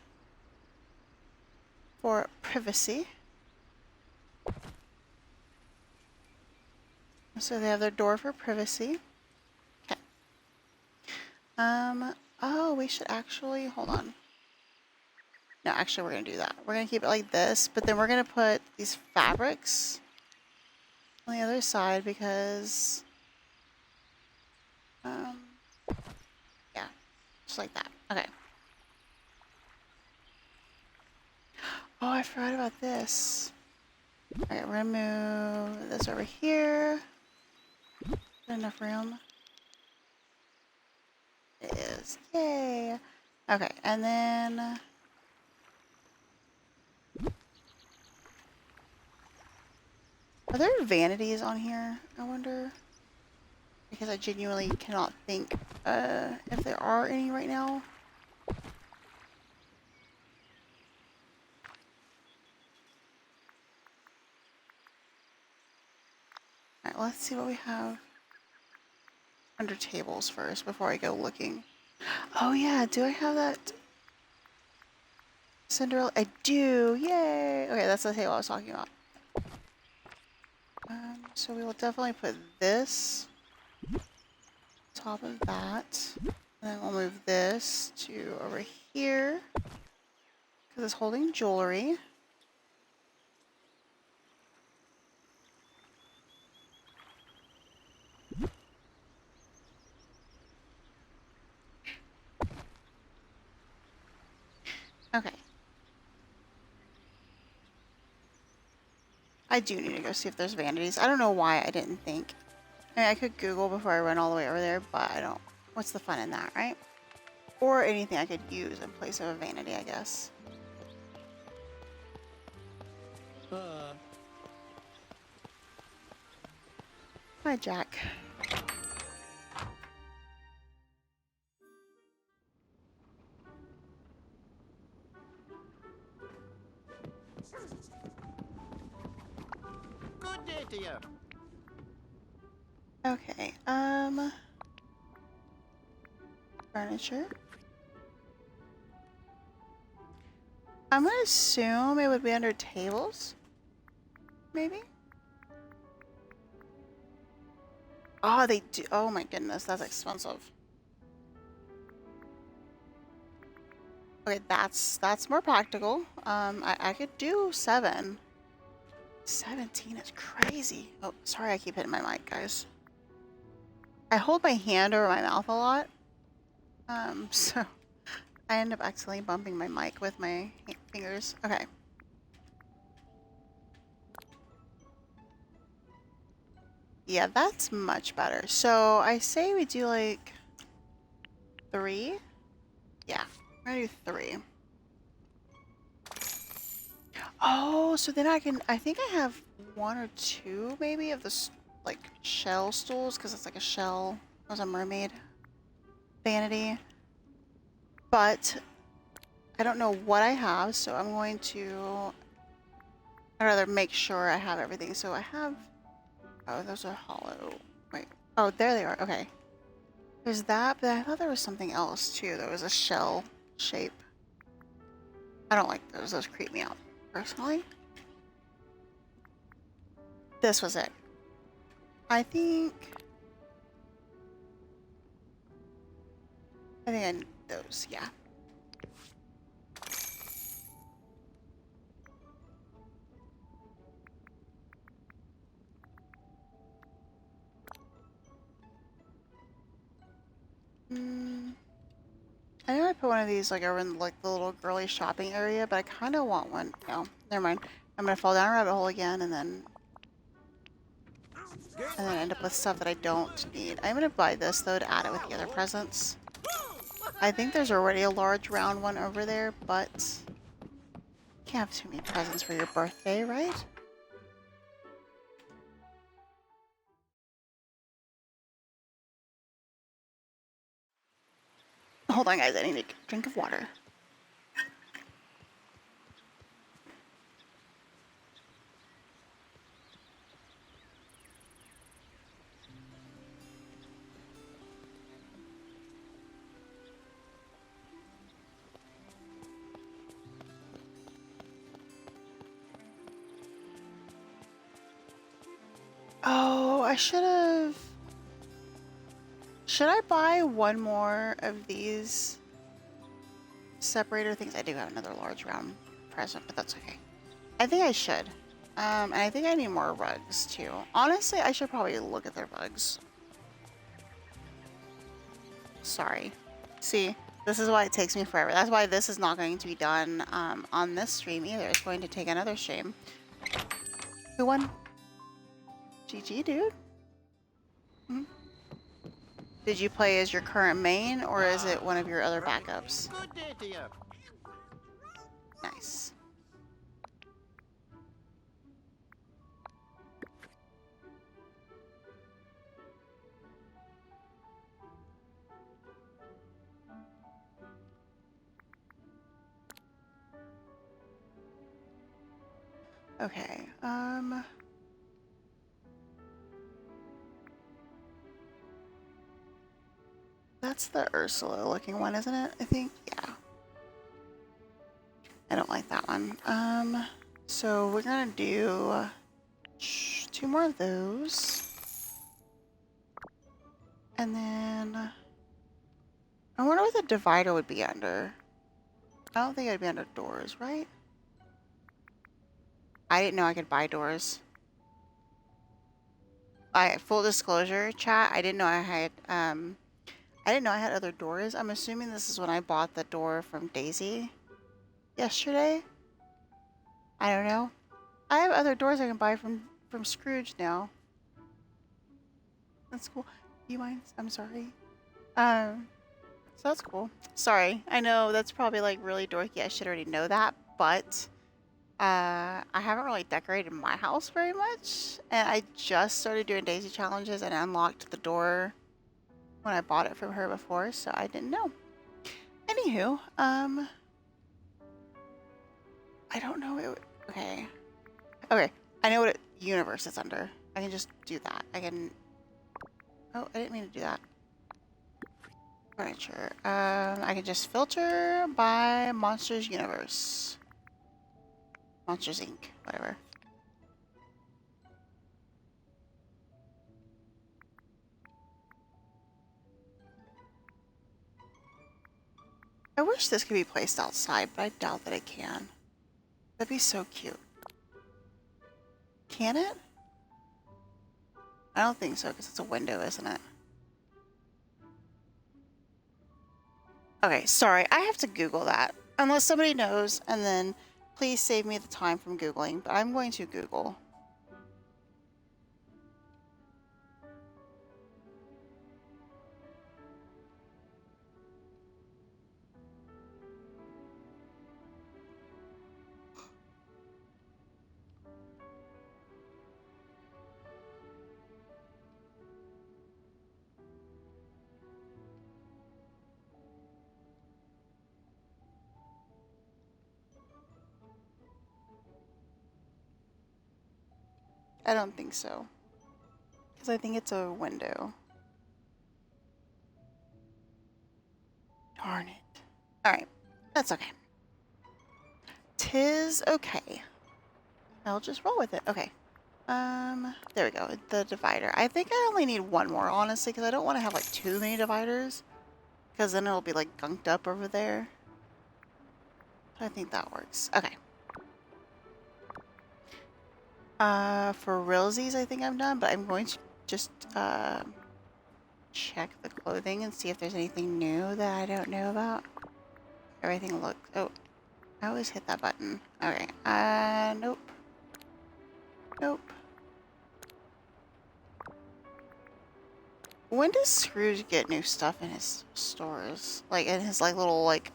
for privacy. So they have their door for privacy. Okay. Oh, we should actually, hold on. No, actually we're gonna do that. We're gonna keep it like this, but then we're gonna put these fabrics on the other side because, yeah, just like that. Okay. Oh, I forgot about this. Okay, we're gonna move this over here. Enough room. It is. Yay. Okay, and then are there vanities on here? I wonder. Because I genuinely cannot think if there are any right now. Alright, let's see what we have under tables first before I go looking. Oh yeah, do I have that Cinderella? I do, yay! Okay, that's the table I was talking about. So we will definitely put this top of that. And then we'll move this to over here because it's holding jewelry. Okay. I do need to go see if there's vanities. I don't know why I didn't think. I mean, I could Google before I run all the way over there, but I don't. What's the fun in that, right? Or anything I could use in place of a vanity, I guess. Hi, Jack. Good day to you. Okay, furniture. I'm gonna assume it would be under tables. Maybe? Oh, they do. Oh my goodness, that's expensive. Okay, that's more practical. I could do 7. 17 is crazy. Oh, sorry I keep hitting my mic, guys. I hold my hand over my mouth a lot. So I end up accidentally bumping my mic with my fingers. Okay. Yeah, that's much better. So I say we do like 3. Yeah, we're gonna do 3. Oh, so then I think I have one or two maybe of this like shell stools because it's like a shell as a mermaid vanity. But I don't know what I have, so I'm going to, I'd rather make sure I have everything. So I have, oh, those are hollow. Wait, oh, there they are. Okay. There's that, but I thought there was something else too. There was a shell shape. I don't like those. Those creep me out personally. This was it. I think I need those, yeah. I know I put one of these like over in like the little girly shopping area, but I kind of want one. No, never mind. I'm gonna fall down a rabbit hole again and then end up with stuff that I don't need. I'm gonna buy this though to add it with the other presents. I think there's already a large round one over there, but you can't have too many presents for your birthday, right? Hold on, guys. I need a drink of water. Oh, I should have. Should I buy one more of these separator things? I do have another large round present, but that's okay. I think I should. And I think I need more rugs too. Honestly, I should probably look at their rugs. Sorry. See, this is why it takes me forever. That's why this is not going to be done on this stream either. It's going to take another stream. Who won? GG, dude. Hmm? Did you play as your current main, or is it one of your other backups? Good day to you. Nice. Okay, that's the Ursula looking one, isn't it? I think, yeah. I don't like that one. So we're gonna do two more of those. And then I wonder what the divider would be under. I don't think it'd be under doors, right? I didn't know I could buy doors. Full disclosure, chat, I didn't know I had other doors. I'm assuming this is when I bought the door from Daisy yesterday. I don't know. I have other doors I can buy from Scrooge now. That's cool. Do you mind? I'm sorry. So that's cool. Sorry. I know that's probably like really dorky. I should already know that, but I haven't really decorated my house very much, and I just started doing Daisy challenges and unlocked the door when I bought it from her before, so I didn't know. Anywho, I don't know. Okay. Okay. I know what universe it's under. I can just do that. I can. Oh, I didn't mean to do that. Furniture. I can just filter by Monsters Universe. Monsters Inc. Whatever. I wish this could be placed outside, but I doubt that it can. That'd be so cute. Can it? I don't think so, because it's a window, isn't it? Okay, sorry. I have to Google that. Unless somebody knows, and then please save me the time from Googling, but I'm going to Google. I don't think so. Because I think it's a window. Darn it. Alright. That's okay. 'Tis okay. I'll just roll with it. Okay. There we go. The divider. I think I only need one more, honestly, because I don't want to have like too many dividers. Because then it'll be like gunked up over there. So I think that works. Okay. For realsies, I think I'm done, but I'm going to just, check the clothing and see if there's anything new that I don't know about. Everything looks... Oh, I always hit that button. Okay. Nope. Nope. When does Scrooge get new stuff in his stores? Like, in his, like, little, like,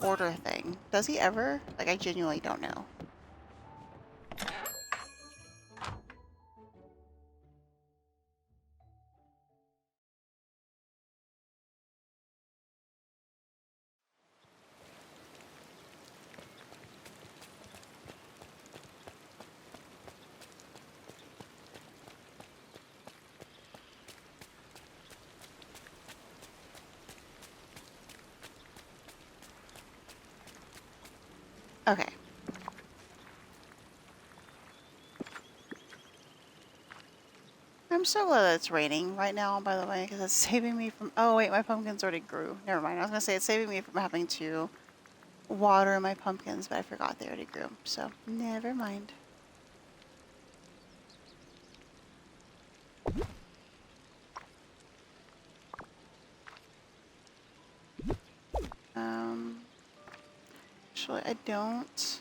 order thing? Does he ever? Like, I genuinely don't know. Okay. I'm so glad that it's raining right now, by the way, because it's saving me from... Oh, wait, my pumpkins already grew. Never mind. I was going to say it's saving me from having to water my pumpkins, but I forgot they already grew. So, never mind. Actually, I don't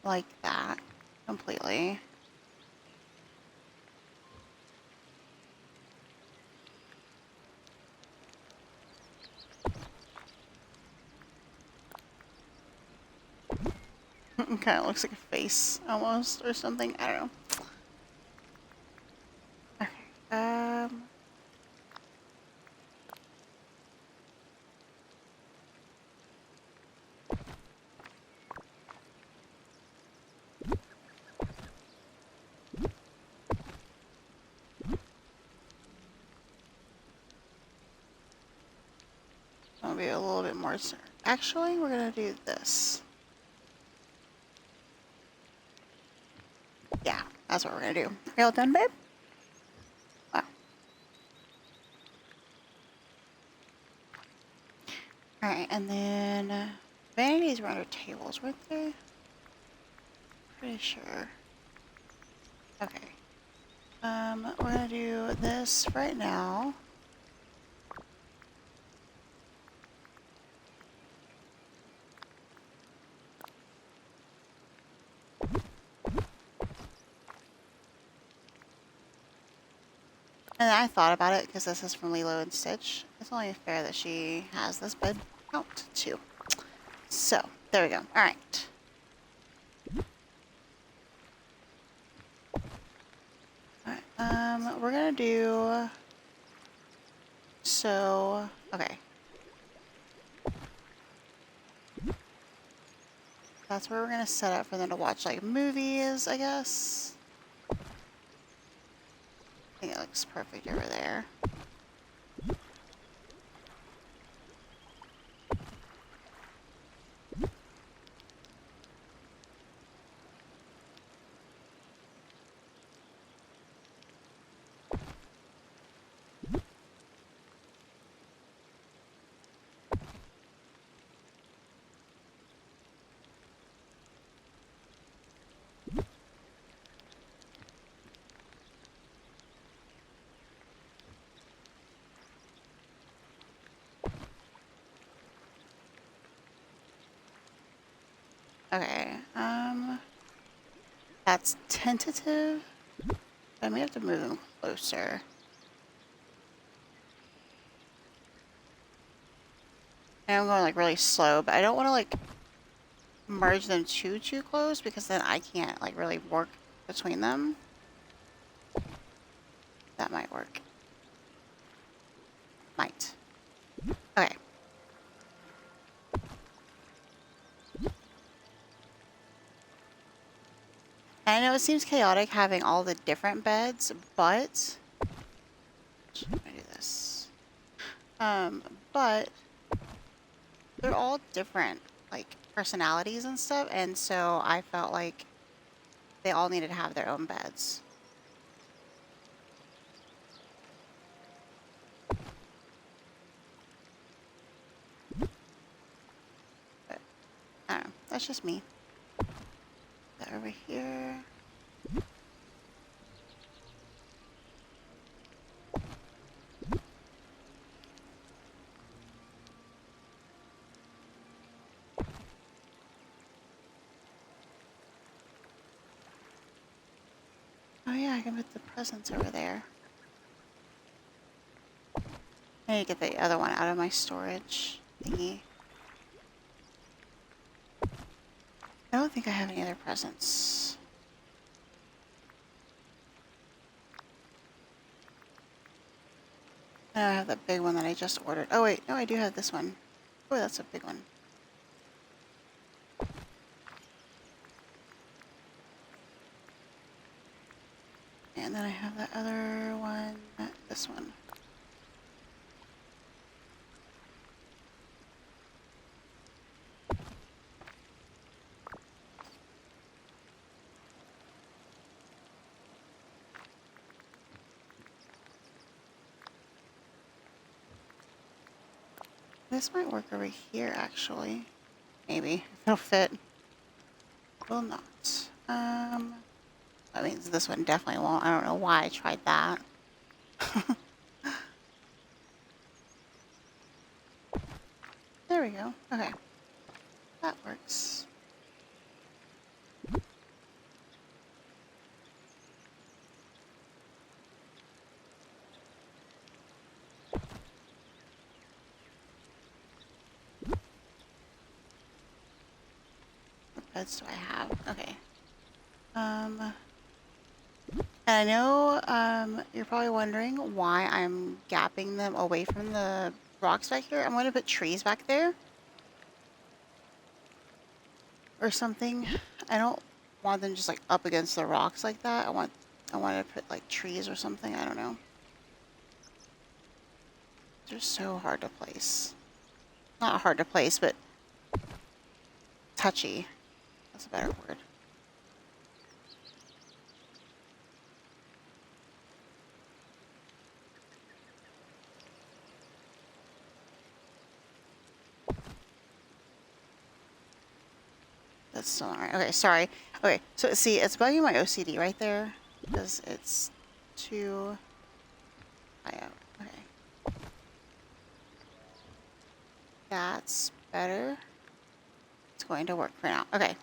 like that completely. It kind of looks like a face almost or something. I don't know. Okay. I'll be a little bit more certain. Actually, we're gonna do this. Yeah, that's what we're gonna do. You all done, babe? Wow. Alright, and then vanities were under tables, weren't they? Pretty sure. Okay. We're gonna do this right now. And I thought about it because this is from Lilo and Stitch. It's only fair that she has this bed out too. So, there we go. Alright. Alright, we're gonna do... So, okay. That's where we're gonna set up for them to watch, like, movies, I guess. I think it looks perfect over there. Okay, that's tentative. I may have to move them closer. And I'm going like really slow, but I don't want to like merge them too close because then I can't like really work between them. That might work. Might. Okay. And I know it seems chaotic having all the different beds, but let me do this. But they're all different, like personalities and stuff, and so I felt like they all needed to have their own beds. But I don't know. That's just me. That over here. Oh yeah, I can put the presents over there. I need to get the other one out of my storage thingy. I don't think I have any other presents. I have that big one that I just ordered. Oh wait, no, I do have this one. Oh, that's a big one. And then I have that other one, this one. This might work over here, actually. Maybe. It'll fit. Will not. That means this one definitely won't. I don't know why I tried that. There we go. Okay. That works. What beds do I have? Okay. And I know, you're probably wondering why I'm gapping them away from the rocks back here. I'm going to put trees back there. Or something. I don't want them just like up against the rocks like that. I want to put like trees or something. I don't know. They're so hard to place. Not hard to place, but touchy. That's a better word. That's still not right. Okay, sorry. Okay, so see, it's bugging my OCD right there because it's too high up. Okay. That's better. It's going to work for now. Okay.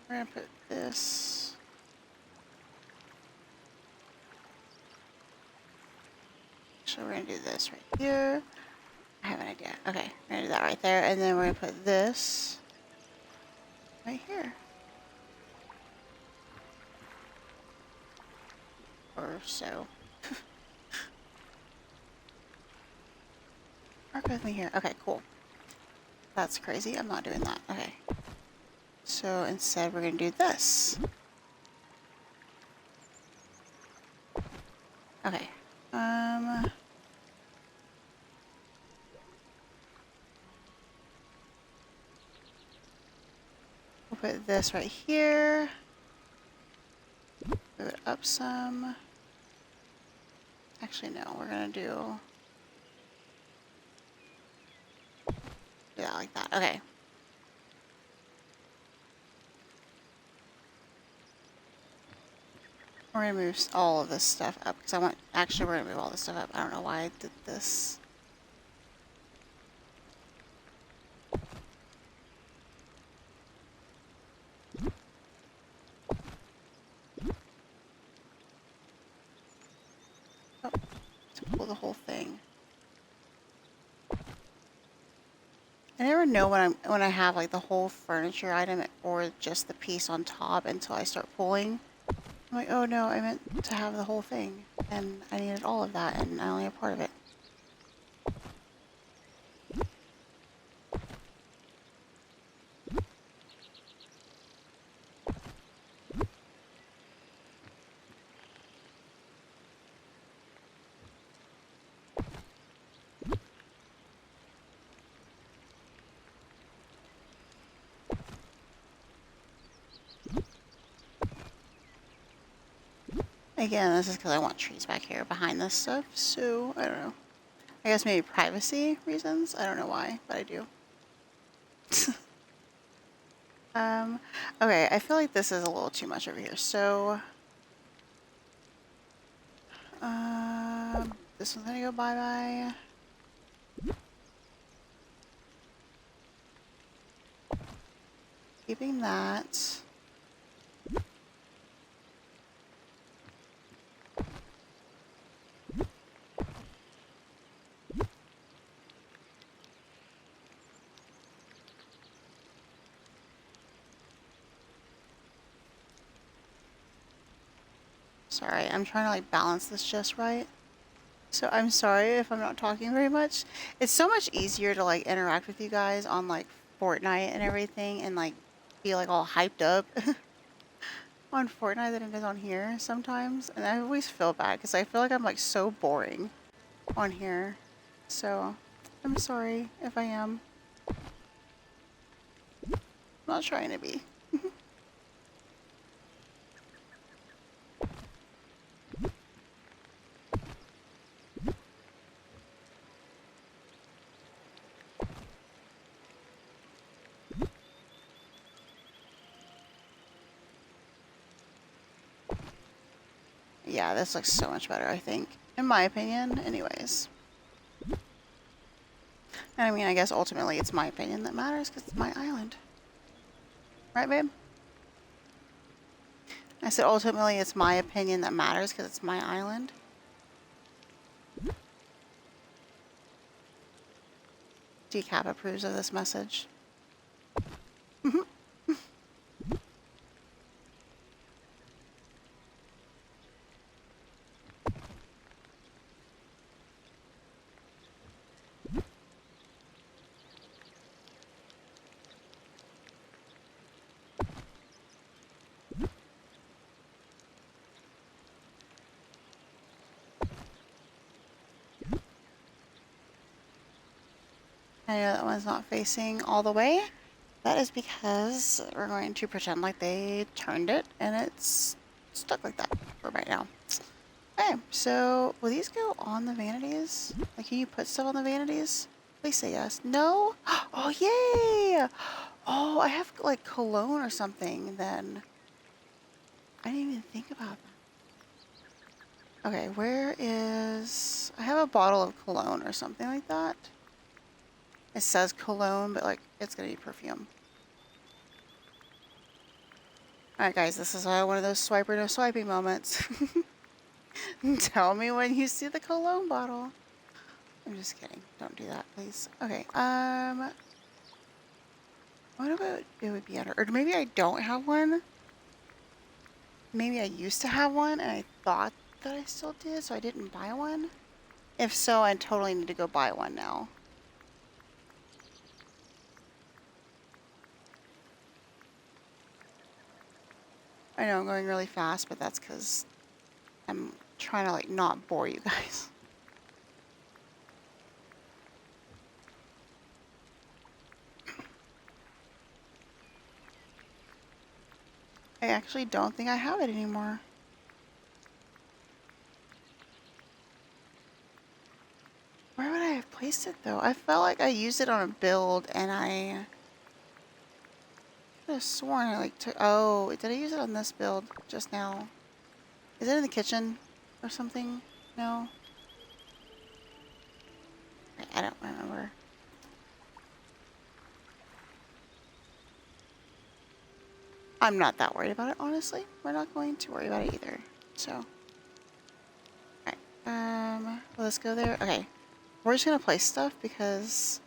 We're gonna put this. So we're gonna do this right here. I have an idea. Okay, we're gonna do that right there, and then we're gonna put this right here. Or so. Work with me here. Okay, cool. That's crazy. I'm not doing that. Okay. So instead we're gonna do this. Okay. We'll put this right here. Move it up some. Actually, no, we're gonna do that like that. Okay. We're gonna move all of this stuff up because actually we're gonna move all this stuff up. I don't know why I did this. Oh, to pull the whole thing. I never know when I have like the whole furniture item or just the piece on top until I start pulling. I'm like, oh no, I meant to have the whole thing, and I needed all of that, and I only have part of it. Again, this is because I want trees back here behind this stuff, so I don't know. I guess maybe privacy reasons. I don't know why, but I do. Okay, I feel like this is a little too much over here. So, this one's gonna go bye-bye. Keeping that. Sorry, I'm trying to like balance this just right. So I'm sorry if I'm not talking very much. It's so much easier to like interact with you guys on like Fortnite and everything and like be like all hyped up on Fortnite than it is on here sometimes. And I always feel bad because I feel like I'm like so boring on here. So I'm sorry if I am. I'm not trying to be. Yeah, this looks so much better, I think. In my opinion, anyways. And I mean, I guess ultimately it's my opinion that matters because it's my island. Right, babe? I said ultimately it's my opinion that matters because it's my island. Decap approves of this message. I know that one's not facing all the way. That is because we're going to pretend like they turned it and it's stuck like that for right now. Okay, so will these go on the vanities? Like, can you put stuff on the vanities? Please say yes. No? Oh, yay! Oh, I have like cologne or something then. I didn't even think about that. Okay, where is... I have a bottle of cologne or something like that. It says cologne, but like, it's gonna be perfume. Alright guys, this is one of those swiper no swiping moments. Tell me when you see the cologne bottle. I'm just kidding. Don't do that, please. Okay, what about it would be under, or maybe I don't have one. Maybe I used to have one and I thought that I still did, so I didn't buy one. If so, I totally need to go buy one now. I know I'm going really fast, but that's because I'm trying to like not bore you guys. I actually don't think I have it anymore. Where would I have placed it though? I felt like I used it on a build and I could have sworn I like took, oh, did I use it on this build just now? Is it in the kitchen or something? No? I don't remember. I'm not that worried about it, honestly. We're not going to worry about it either. So, alright. Let's go there. Okay. We're just gonna place stuff because,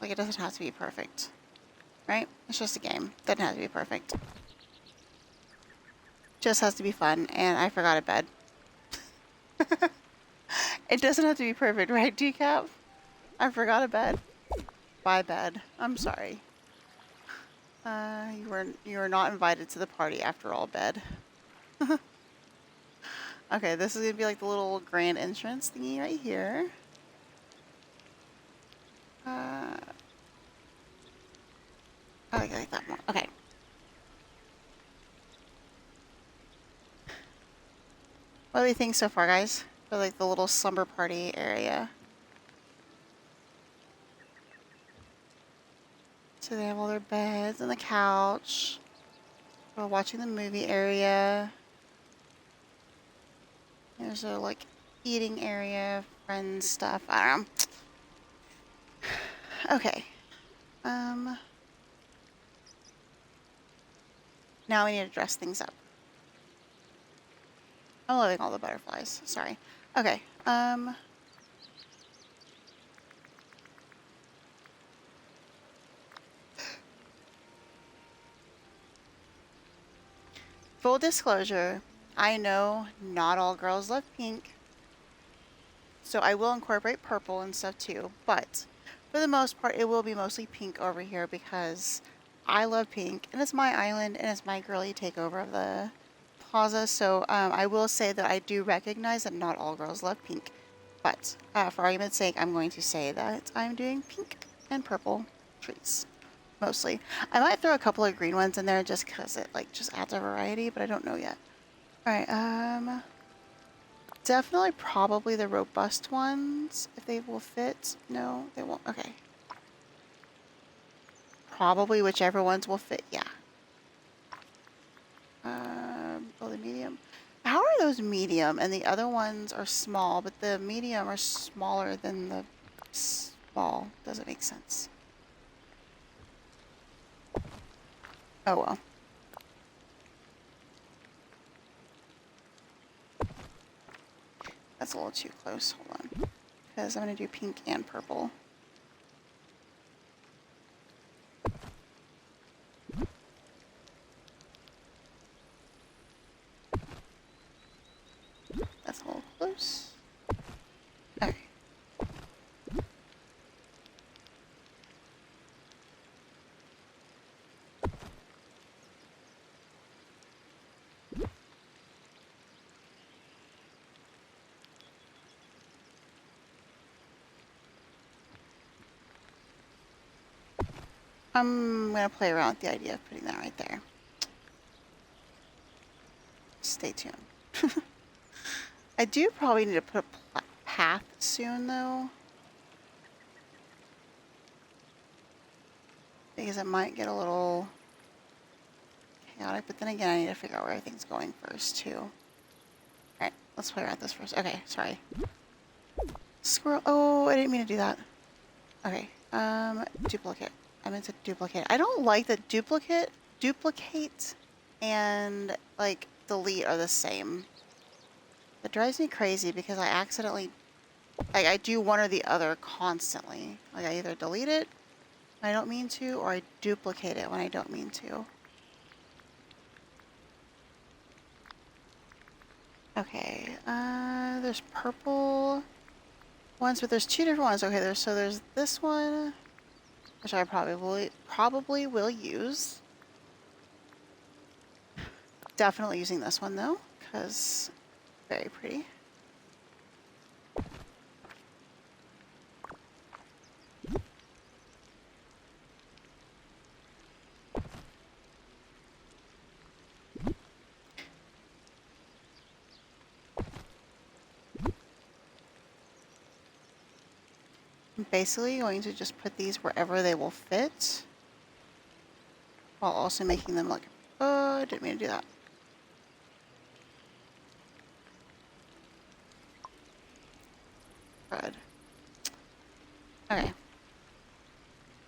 Like, it doesn't have to be perfect, right? It's just a game. Doesn't have to be perfect. Just has to be fun, and I forgot a bed. It doesn't have to be perfect, right, Decap? I forgot a bed. My bed. I'm sorry. You were not invited to the party after all, bed. Okay, this is gonna be like the little grand entrance thingy right here. I like that more. Okay. What do we think so far, guys? For like the little slumber party area. So they have all their beds and the couch. We're watching the movie area. There's a like eating area, friends stuff. I don't know. Okay. Now we need to dress things up. I'm loving all the butterflies. Sorry. Okay. Full disclosure, I know not all girls love pink, so I will incorporate purple and stuff too, but for the most part, it will be mostly pink over here because I love pink, and it's my island, and it's my girly takeover of the plaza, so I will say that I do recognize that not all girls love pink, but for argument's sake, I'm going to say that I'm doing pink and purple trees. Mostly. I might throw a couple of green ones in there just because it like just adds a variety, but I don't know yet. Alright, definitely probably the robust ones, if they will fit. No, they won't. Okay. Probably whichever ones will fit, yeah. Oh, the medium. How are those medium and the other ones are small, but the medium are smaller than the small? Doesn't make sense. Oh well. That's a little too close. Hold on. Because I'm going to do pink and purple. That's a little close. Okay. I'm going to play around with the idea of putting that right there. Stay tuned. I do probably need to put a path soon, though. Because it might get a little chaotic, but then again, I need to figure out where everything's going first, too. Alright, let's play around with this first. Okay, sorry. Squirrel. Oh, I didn't mean to do that. Okay, duplicate. I meant to duplicate. I don't like that duplicate and, like, delete are the same. It drives me crazy because I accidentally, like, I do one or the other constantly. Like, I either delete it when I don't mean to, or I duplicate it when I don't mean to. Okay, there's purple ones, but there's two different ones. Okay, there's this one, which I probably will use. Definitely using this one though, because very pretty. I'm basically going to just put these wherever they will fit, while also making them look. Oh, I didn't mean to do that. Good. Okay.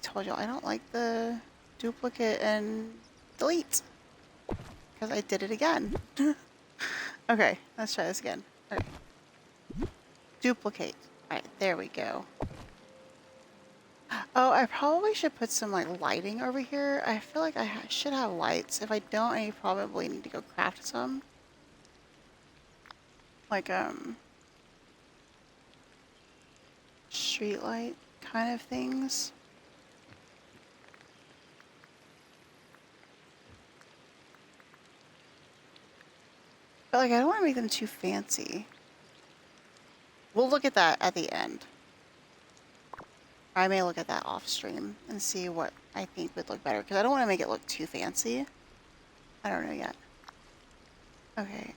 Told y'all I don't like the duplicate and delete because I did it again. Okay, let's try this again. Okay. Duplicate. Alright, there we go. Oh, I probably should put some like lighting over here. I feel like I should have lights. If I don't, I probably need to go craft some. Like street light kind of things. But like I don't want to make them too fancy. We'll look at that at the end. I may look at that off stream and see what I think would look better because I don't want to make it look too fancy. I don't know yet. Okay,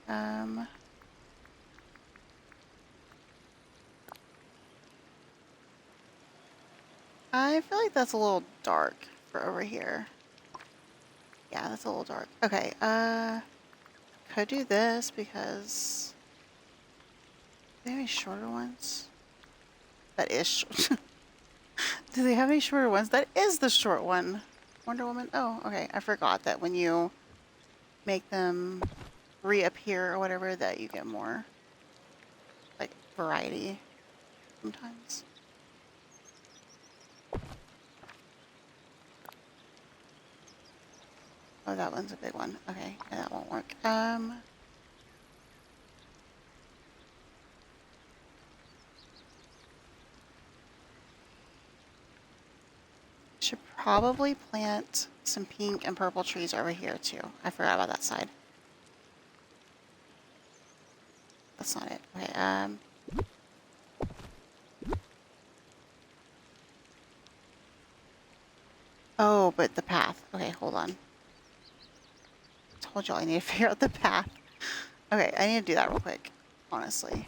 I feel like that's a little dark for over here. Yeah, that's a little dark. Okay, could do this because do they have any shorter ones? That is short. Do they have any shorter ones? That is the short one. Wonder Woman. Oh, okay. I forgot that when you make them reappear or whatever, that you get more like variety sometimes. Oh, that one's a big one. Okay, yeah, that won't work. Should probably plant some pink and purple trees over here too. I forgot about that side. That's not it. Okay, oh, but the path. Okay, hold on. Told y'all I need to figure out the path. Okay, I need to do that real quick, honestly.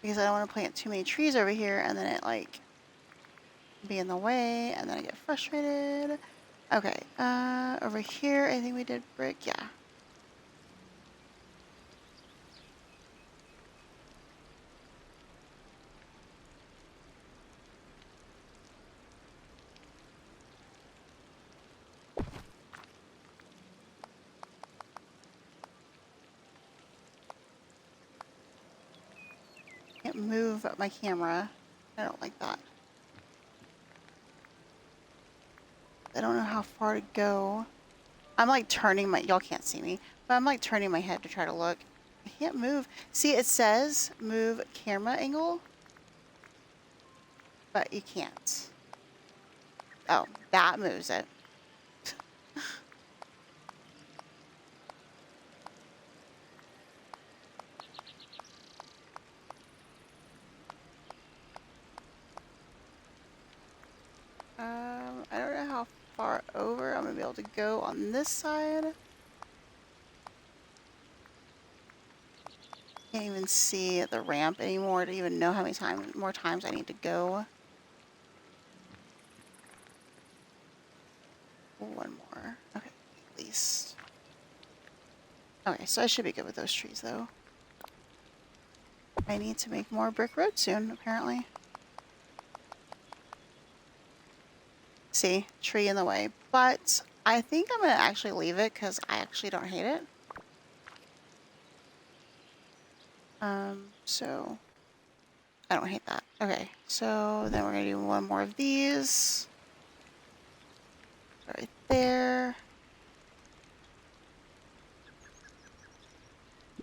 Because I don't want to plant too many trees over here and then it like be in the way and then I get frustrated. Okay, over here I think we did brick, yeah. Can't move my camera. I don't like that. I don't know how far to go. I'm like turning my, y'all can't see me, but I'm like turning my head to try to look. I can't move. See, it says move camera angle, but you can't. Oh, that moves it. I don't know how far over I'm gonna be able to go on this side. Can't even see the ramp anymore to even know how many more times I need to go. One more. Okay, at least. Okay, so I should be good with those trees though. I need to make more brick road soon, apparently. See, tree in the way. But I think I'm gonna actually leave it because I actually don't hate it. So I don't hate that. Okay, so then we're gonna do one more of these. Right there.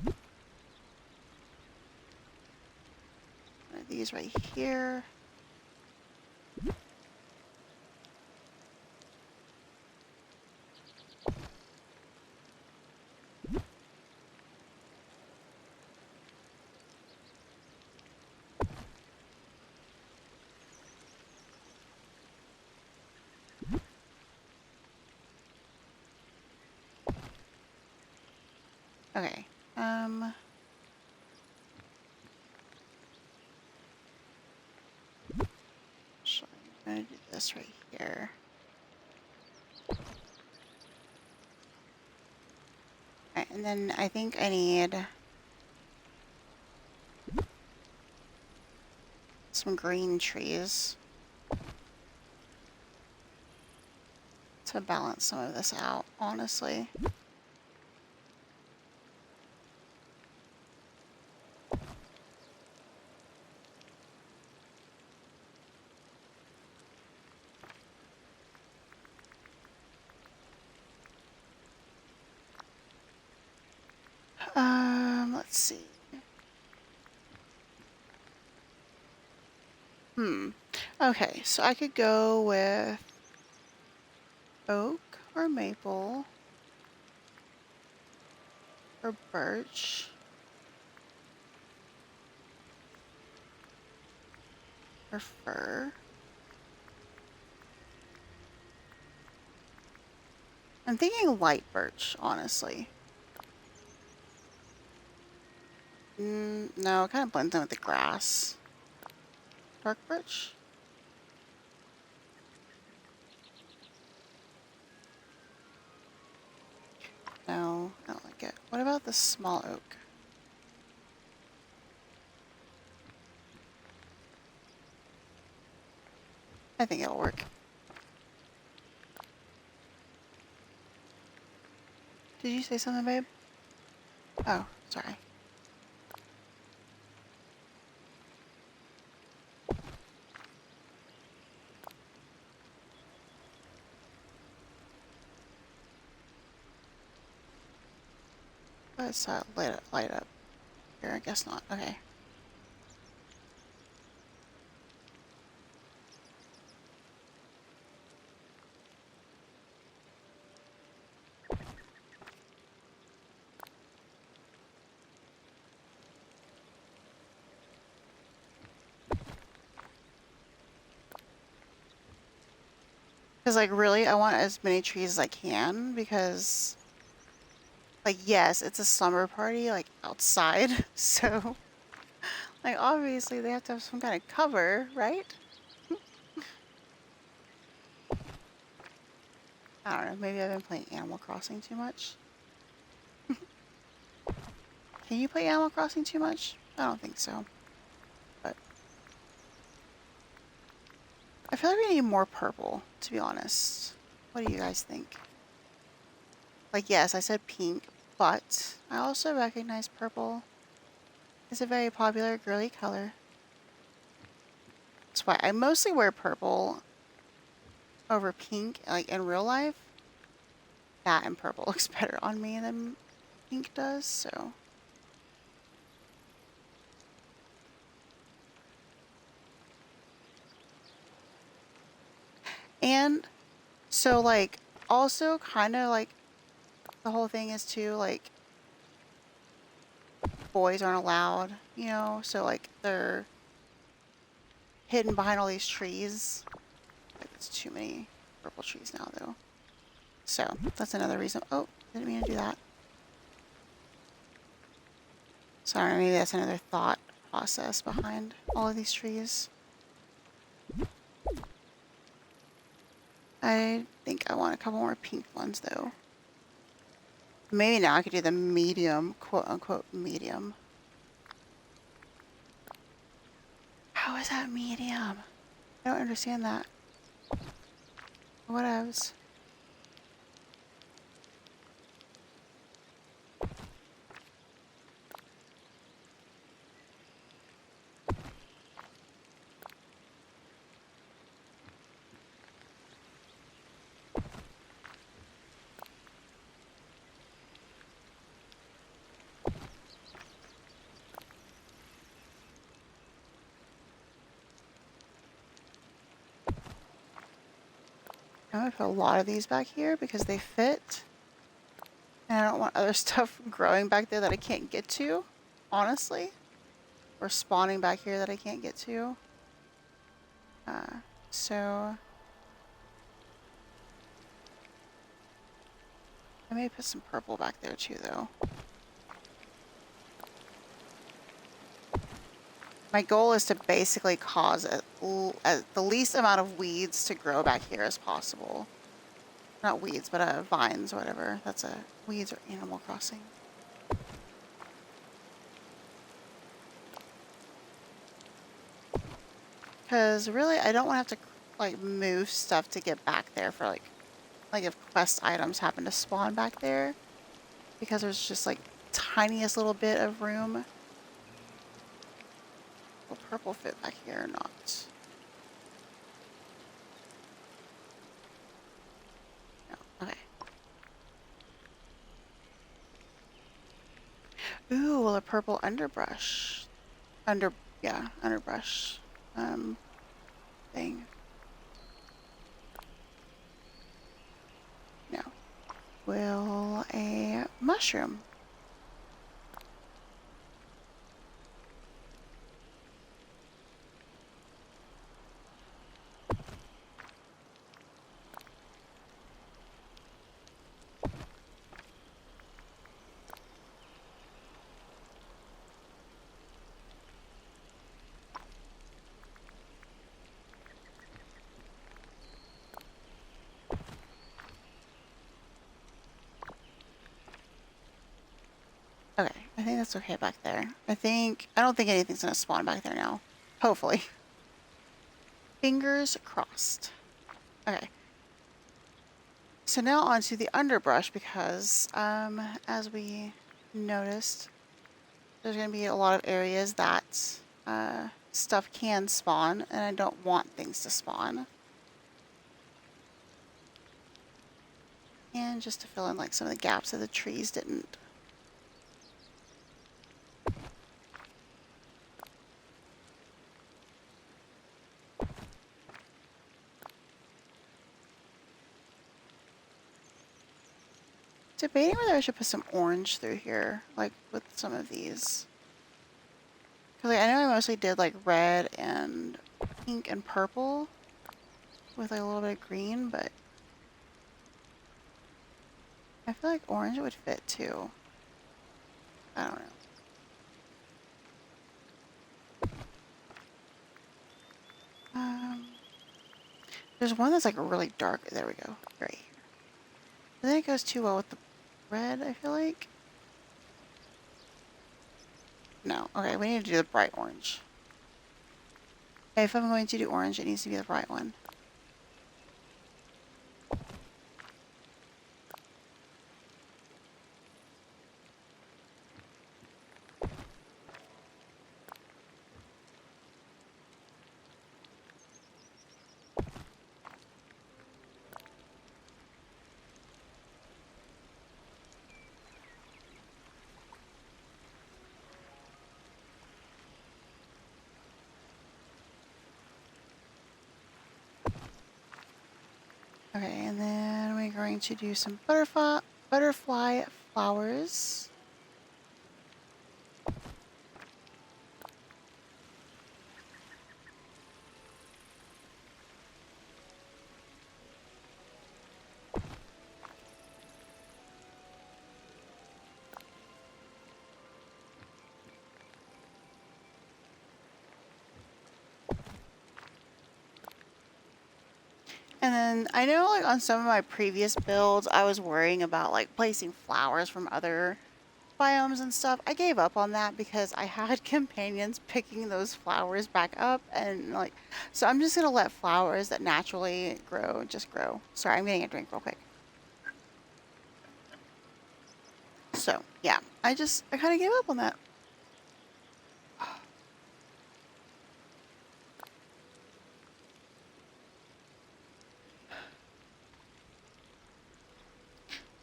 One of these right here. Okay. So I'm gonna do this right here. Okay, and then I think I need some green trees to balance some of this out, honestly. Let's see. Okay, so I could go with oak or maple or birch or fir. I'm thinking light birch, honestly. No, it kind of blends in with the grass. Dark birch? No, I don't like it. What about the small oak? I think it'll work. Did you say something, babe? Oh, sorry. Let's light up here. I guess not. Okay. Because, like, really, I want as many trees as I can because, like, yes, it's a slumber party, like, outside. So, like, obviously they have to have some kind of cover, right? I don't know. Maybe I've been playing Animal Crossing too much. Can you play Animal Crossing too much? I don't think so. But I feel like we need more purple, to be honest. What do you guys think? Like, yes, I said pink, but I also recognize purple is a very popular girly color. That's why I mostly wear purple over pink, like in real life. That and purple looks better on me than pink does, so. And so, like, also kind of like the whole thing is too, like, boys aren't allowed, you know? So, like, they're hidden behind all these trees. Like, it's too many purple trees now, though. So, that's another reason. Oh, didn't mean to do that. Sorry, maybe that's another thought process behind all of these trees. I think I want a couple more pink ones, though. Maybe now I could do the medium, quote-unquote medium. How is that medium? I don't understand that. Whatevs. I'm gonna put a lot of these back here because they fit. And I don't want other stuff growing back there that I can't get to, honestly. Or spawning back here that I can't get to. So I may put some purple back there too, though. My goal is to basically cause the least amount of weeds to grow back here as possible. Not weeds, but vines, or whatever. That's a weeds or Animal Crossing. Because really, I don't want to have to like move stuff to get back there for like if quest items happen to spawn back there, because there's just like tiniest little bit of room. Will purple fit back here or not? No. Okay. Ooh, well, a purple underbrush. Yeah, underbrush. Thing. No. Will a mushroom. Okay, I think that's okay back there. I don't think anything's gonna spawn back there now. Hopefully. Fingers crossed. Okay. So now onto the underbrush because, as we noticed, there's gonna be a lot of areas that, stuff can spawn, and I don't want things to spawn. And just to fill in like some of the gaps that the trees didn't. Debating whether I should put some orange through here, like with some of these. Cause like, I know I mostly did like red and pink and purple with like a little bit of green, but I feel like orange would fit too. I don't know. Um, there's one that's like really dark. There we go. Right here. I think it goes too well with the red, I feel like. No. Okay, we need to do the bright orange. Okay, if I'm going to do orange, it needs to be the bright one. Okay, and then we're going to do some butterfly flowers. And then I know like on some of my previous builds, I was worrying about like placing flowers from other biomes and stuff. I gave up on that because I had companions picking those flowers back up and like, so I'm just gonna let flowers that naturally grow just grow. Sorry, I'm getting a drink real quick. So yeah, I kind of gave up on that.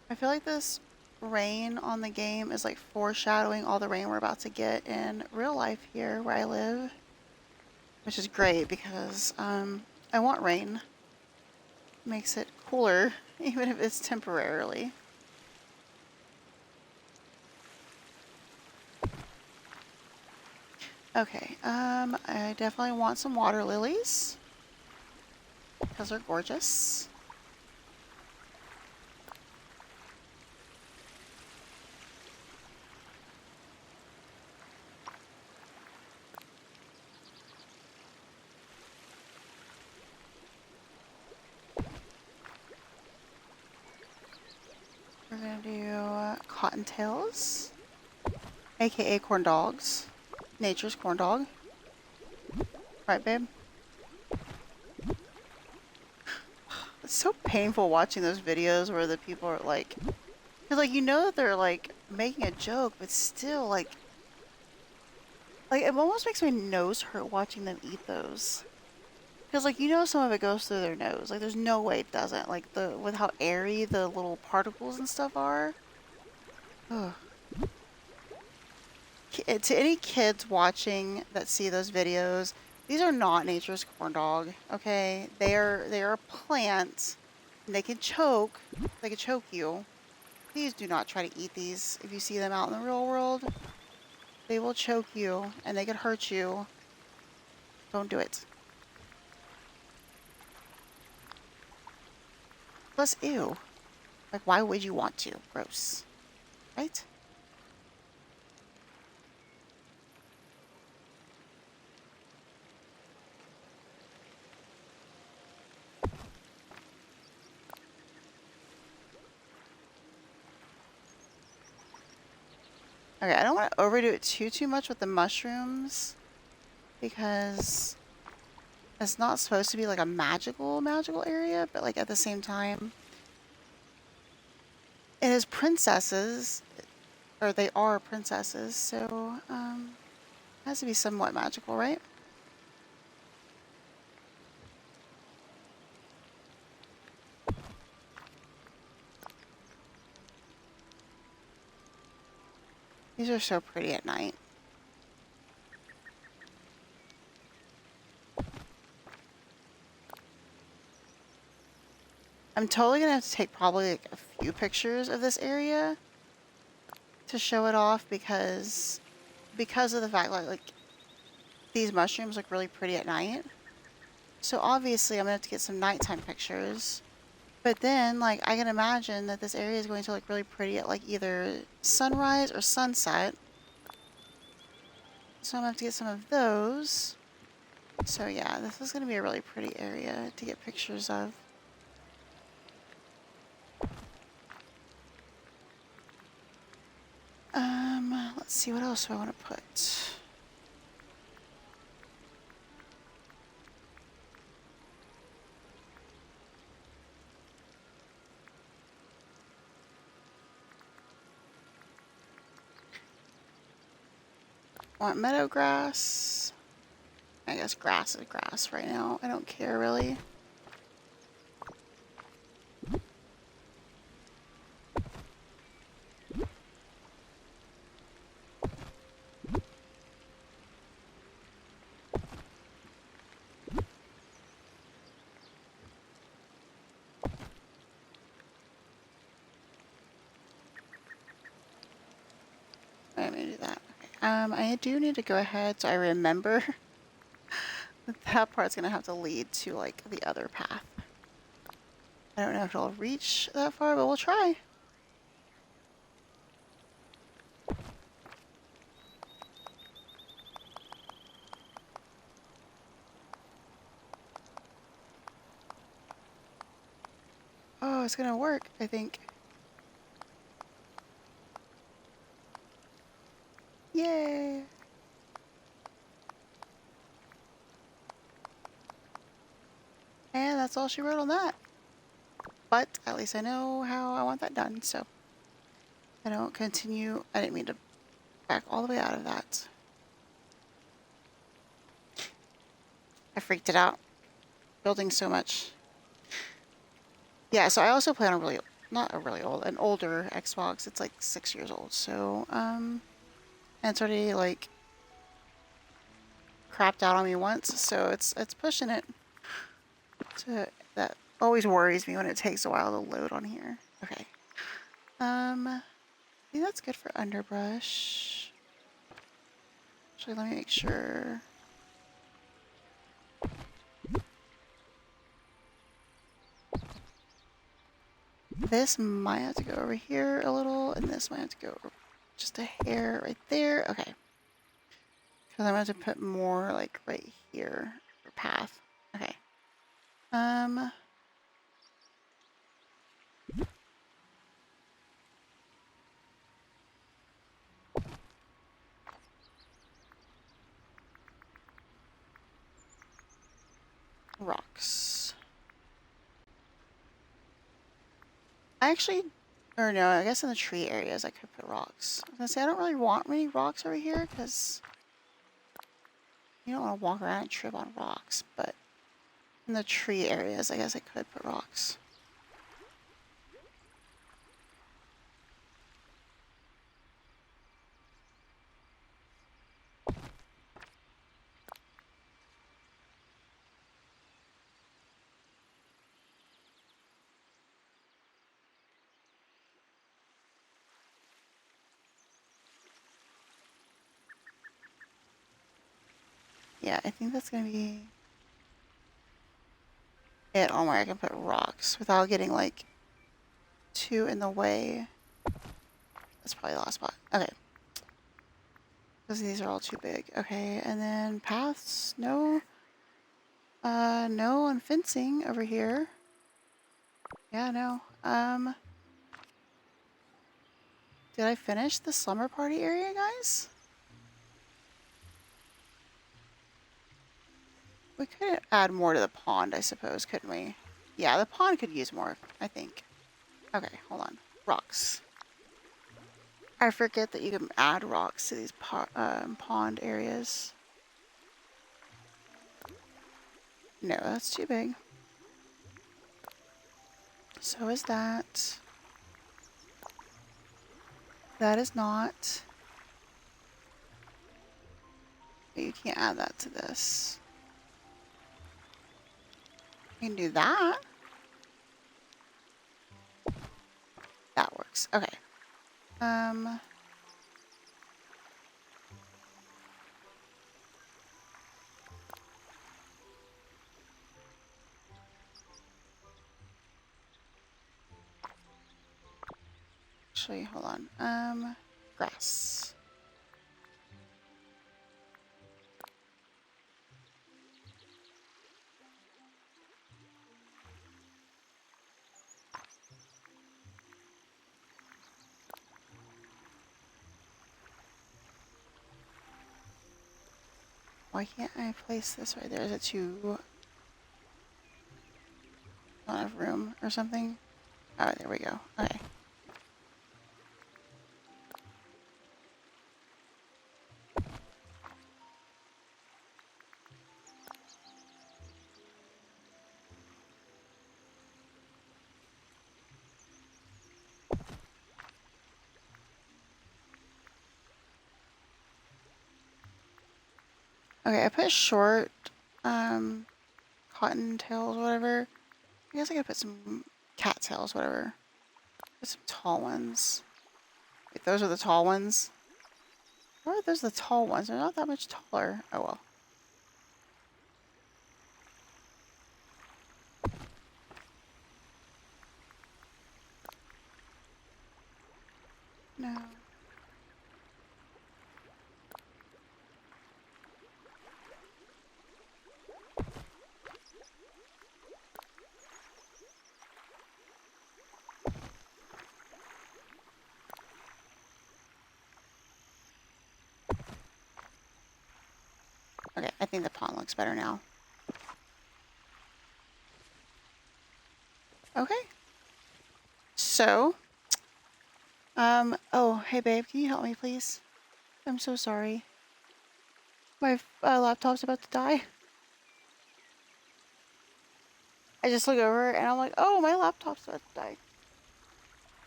I feel like this rain on the game is like foreshadowing all the rain we're about to get in real life here where I live, which is great because I want rain. Makes it cooler, even if it's temporarily. Okay, I definitely want some water lilies because they're gorgeous. We're gonna do cottontails, aka corn dogs. Nature's corn dog. Right, babe? It's so painful watching those videos where the people are like, cause like you know that they're like making a joke, but still like it almost makes my nose hurt watching them eat those. Cause like you know some of it goes through their nose. Like there's no way it doesn't. Like with how airy the little particles and stuff are. Ugh. To any kids watching that see those videos, these are not nature's corn dog, okay? They are a plant, and they can choke. They can choke you. Please do not try to eat these if you see them out in the real world. They will choke you, and they could hurt you. Don't do it. Plus, ew. Like, why would you want to? Gross. Right? Okay, I don't want to overdo it too much with the mushrooms because it's not supposed to be like a magical area, but like at the same time, it is princesses, or they are princesses, so it has to be somewhat magical, right? These are so pretty at night. I'm totally gonna have to take probably like a few pictures of this area to show it off because of the fact like these mushrooms look really pretty at night. So obviously I'm gonna have to get some nighttime pictures. But then like I can imagine that this area is going to look really pretty at like either sunrise or sunset. So I'm gonna have to get some of those. So yeah, this is gonna be a really pretty area to get pictures of. Let's see, what else do I want to put? Want meadow grass? I guess grass is grass right now. I don't care really. I'm gonna do that. Okay. I do need to go ahead so I remember that part's gonna have to lead to like the other path. I don't know if it'll reach that far, but we'll try. Oh, it's gonna work, I think. Yay! And that's all she wrote on that. But at least I know how I want that done, so I don't continue. I didn't mean to back all the way out of that. I freaked it out, building so much. Yeah, so I also play on a really, not a really old, an older Xbox. It's like 6 years old, so, and it's already like crapped out on me once, so it's pushing it to, that always worries me when it takes a while to load on here. Okay. I think that's good for underbrush. Actually, let me make sure. This might have to go over here a little, and this might have to go just a hair right there. Okay. Because I'm going to put more like right here for path. Okay. Rocks. I actually, or no, I guess in the tree areas I could put rocks. I was gonna say I don't really want many rocks over here because you don't want to walk around and trip on rocks, but in the tree areas I guess I could put rocks. Yeah, I think that's gonna be it on where I can put rocks without getting like too in the way. That's probably the last spot. Okay. Because these are all too big. Okay, and then paths, no. No on fencing over here. Yeah, no. Did I finish the slumber party area, guys? We could add more to the pond, I suppose, couldn't we? Yeah, the pond could use more, I think. Okay, hold on. Rocks. I forget that you can add rocks to these pond areas. No, that's too big. So is that. That is not. But you can't add that to this. You can do that. That works. Okay. Actually, hold on. Grass. Why can't I place this right there? Is it too not enough room or something? Oh, there we go. Okay. Okay, I put short, cotton tails, whatever. I guess I could put some cat tails, whatever. Put some tall ones. Wait, those are the tall ones? Why are those the tall ones? They're not that much taller. Oh well. No. Okay, I think the pond looks better now. Okay. So, oh, hey babe, can you help me please? I'm so sorry. My laptop's about to die. I just look over and I'm like, oh, my laptop's about to die.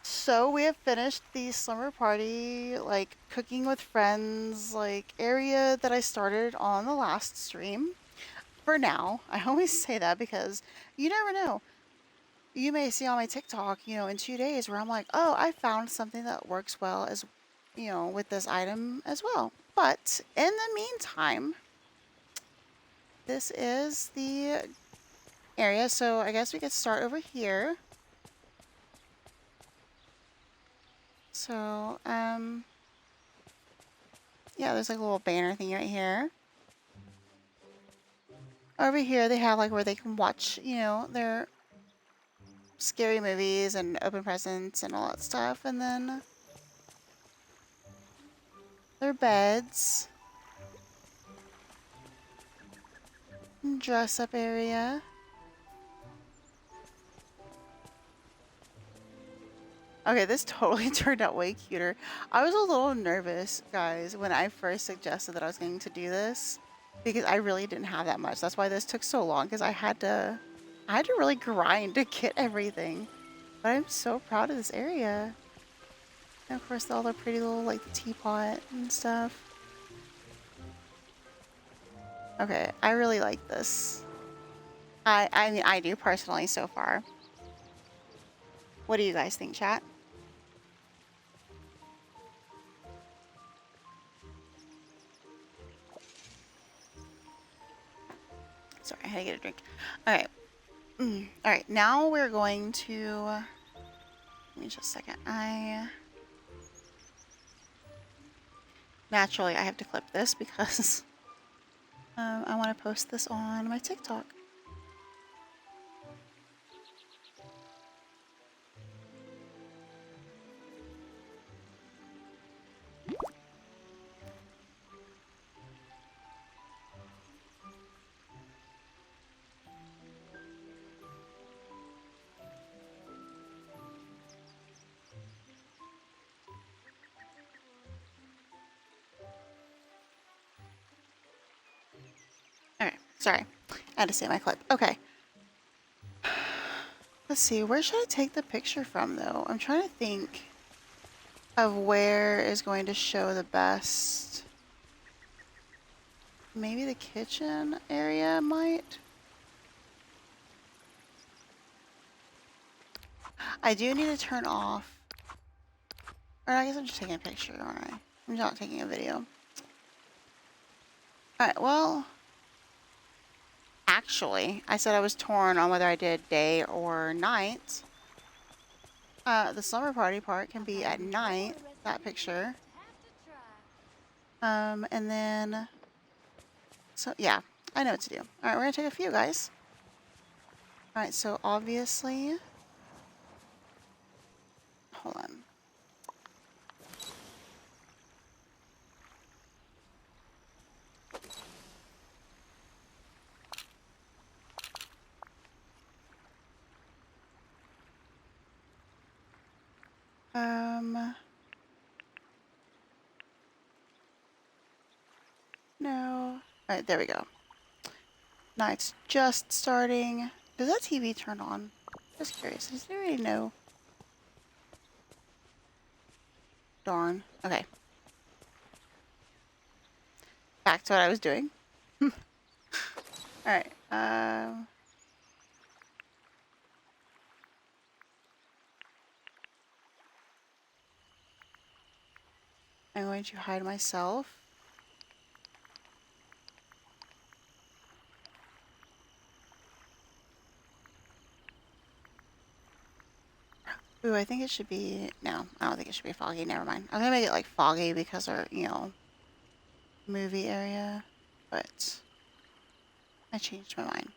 So we have finished the slumber party, like cooking with friends, like area that I started on the last stream. For now, I always say that because you never know. You may see on my TikTok, in 2 days where I'm like, oh, I found something that works well as, with this item as well. But in the meantime, this is the area. So I guess we could start over here. So, yeah, there's like a little banner thing right here. Over here, they have like where they can watch, their scary movies and open presents and all that stuff. And then their beds, and dress up area. Okay, this totally turned out way cuter. I was a little nervous, guys, when I first suggested that I was going to do this because I really didn't have that much. That's why this took so long because I had to really grind to get everything. But I'm so proud of this area. And of course, all the pretty little, like, the teapot and stuff. Okay, I really like this. I mean, I do personally so far. What do you guys think, chat? Sorry, I had to get a drink. All right. All right, now we're going to... Give me just a second. Naturally, I have to clip this because I want to post this on my TikTok. Alright, sorry. I had to save my clip. Okay. Let's see, where should I take the picture from though? I'm trying to think of where is going to show the best. Maybe the kitchen area might. I do need to turn off. Or I guess I'm just taking a picture, aren't I? I'm not taking a video. Alright, well, actually, I said I was torn on whether I did day or night. The slumber party part can be at night, that picture. And then, so yeah, I know what to do. All right, we're gonna take a few, guys. All right, so obviously, hold on. No. All right, there we go. Night's just starting. Does that TV turn on? Just curious. Does anybody know? Darn. Okay. Back to what I was doing. All right. I'm going to hide myself. Ooh, I think it should be... No, I don't think it should be foggy. Never mind. I'm gonna make it like foggy because our, movie area. But I changed my mind.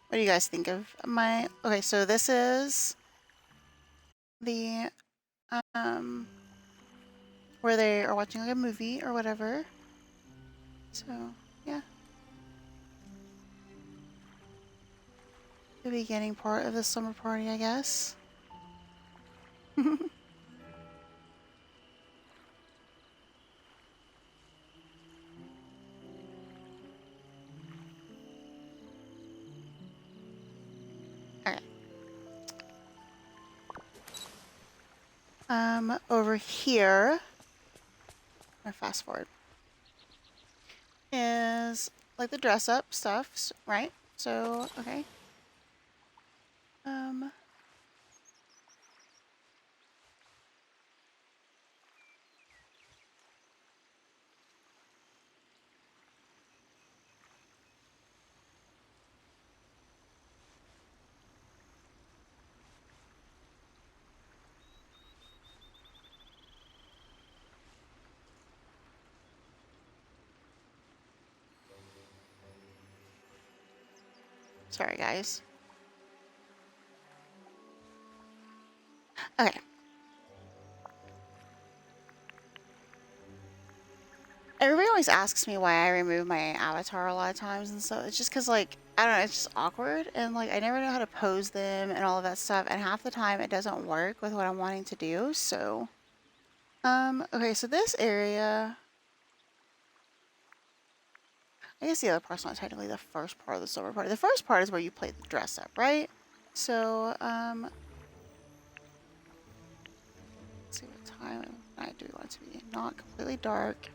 What do you guys think of my... Okay, so this is the, where they are watching like a movie or whatever. So, yeah. The beginning part of the summer party, I guess. Okay. Over here, I'm gonna fast forward, is like the dress up stuff, right? So, okay. Sorry, guys. Okay. Everybody always asks me why I remove my avatar a lot of times and so it's just because like I don't know, it's just awkward and like I never know how to pose them and all of that stuff and half the time it doesn't work with what I'm wanting to do. So okay, so this area, I guess the other part's not technically the first part of the summer party. The first part is where you play the dress up, right? So I do want it to be not completely dark.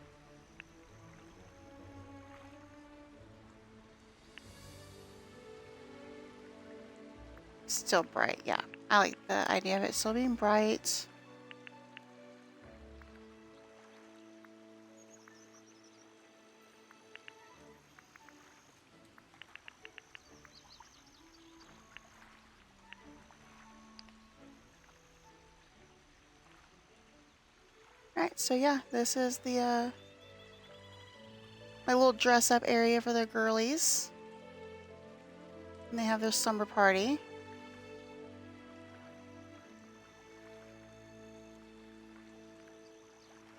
Still bright, yeah. I like the idea of it still being bright. Alright, so yeah, this is the my little dress up area for the girlies. And they have their summer party.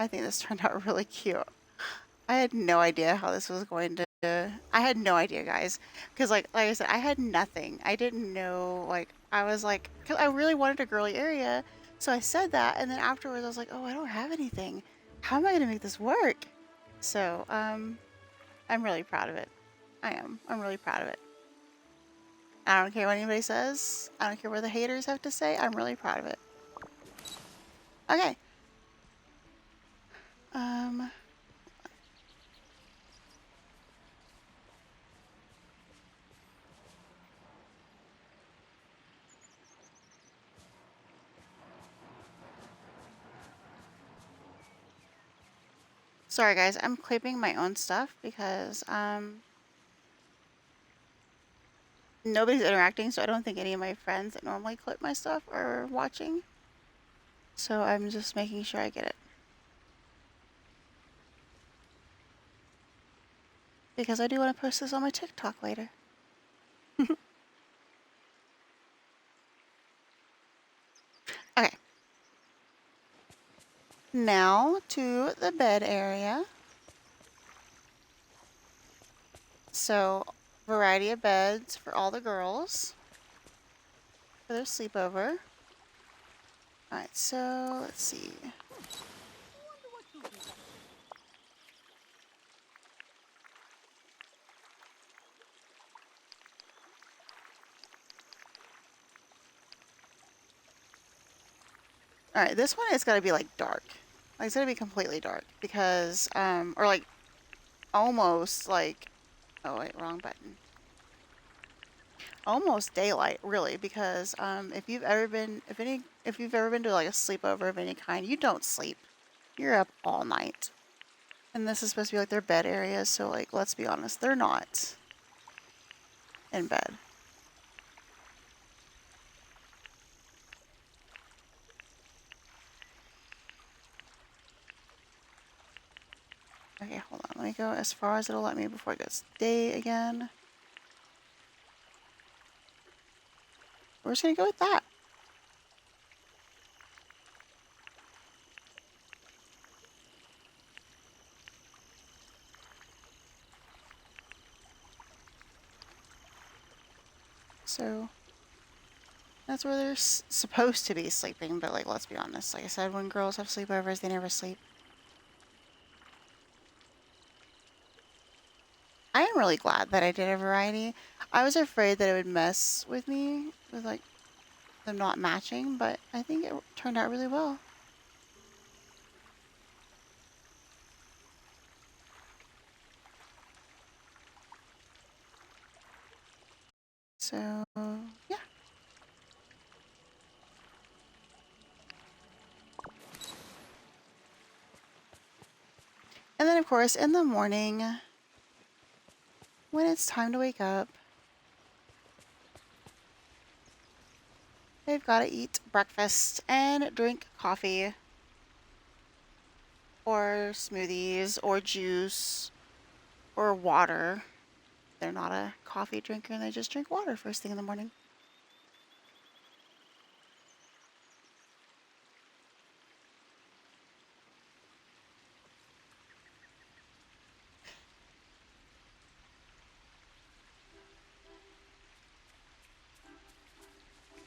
I think this turned out really cute. I had no idea how this was going to. I had no idea, guys, because like I said, I had nothing. I didn't know. Like I was like, cause I really wanted a girly area, so I said that, and then afterwards I was like, oh, I don't have anything. How am I going to make this work? So I'm really proud of it. I am. I'm really proud of it. I don't care what anybody says. I don't care what the haters have to say. I'm really proud of it. Okay. Um. Sorry, guys. I'm clipping my own stuff because nobody's interacting, so I don't think any of my friends that normally clip my stuff are watching. So I'm just making sure I get it. Because I do want to post this on my TikTok later. Okay. Now to the bed area. So, variety of beds for all the girls for their sleepover. Alright, so let's see. Alright, this one is gotta be like dark. Like it's gotta be completely dark because or like almost like, oh wait, wrong button. Almost daylight, really, because if you've ever been to like a sleepover of any kind, you don't sleep. You're up all night. And this is supposed to be like their bed area, so like let's be honest, they're not in bed. Okay, hold on. Let me go as far as it'll let me before it goes day again. We're just gonna go with that. So that's where they're supposed to be sleeping, but like let's be honest. Like I said, when girls have sleepovers, they never sleep. I am really glad that I did a variety. I was afraid that it would mess with me with like them not matching, but I think it turned out really well. So, yeah. And then, of course, in the morning, when it's time to wake up, they've got to eat breakfast and drink coffee or smoothies or juice or water. They're not a coffee drinker and they just drink water first thing in the morning.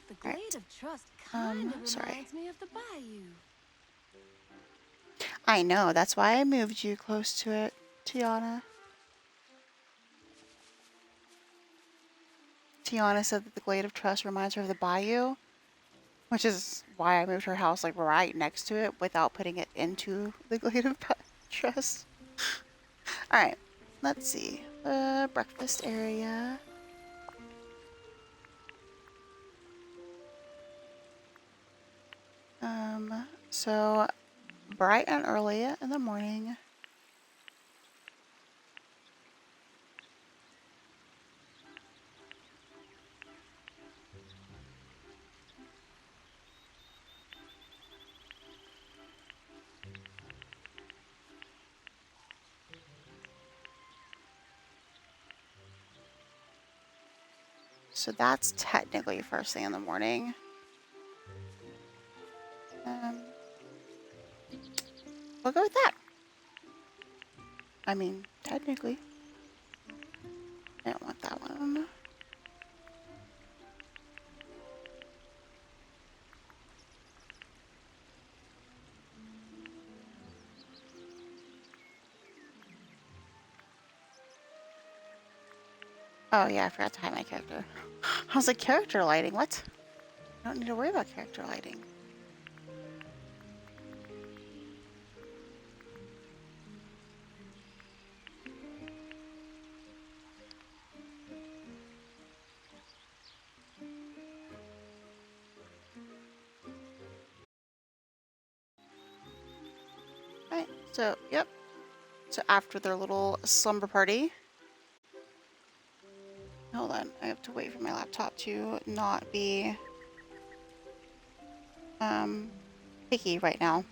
The All Glade right. of Trust kind of Sorry. reminds me of the Bayou. I know, that's why I moved you close to it, Tiana. Tiana said that the Glade of Trust reminds her of the Bayou. which is why I moved her house like right next to it without putting it into the glade of trust. All right, let's see. Breakfast area. So bright and early in the morning. So that's technically first thing in the morning. Um, we'll go with that. I mean, technically. I don't want that one. Oh yeah, I forgot to hide my character. I was like, character lighting? What? I don't need to worry about character lighting. Alright, so, yep. So after their little slumber party. Hold on, I have to wait for my laptop to not be picky right now.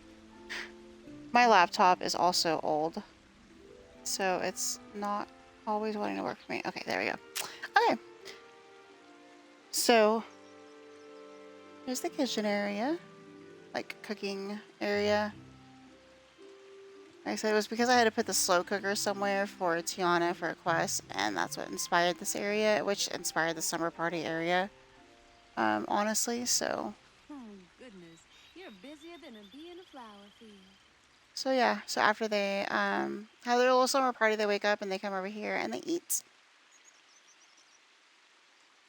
My laptop is also old, so it's not always wanting to work for me. Okay, there we go. Okay. So here's the kitchen area, like cooking area. Like I said, it was because I had to put the slow cooker somewhere for Tiana for a quest, and that's what inspired this area, which inspired the summer party area, honestly, so. Oh, goodness. You're busier than a bee in a flower field. So yeah, so after they have their little summer party, they wake up and they come over here and they eat.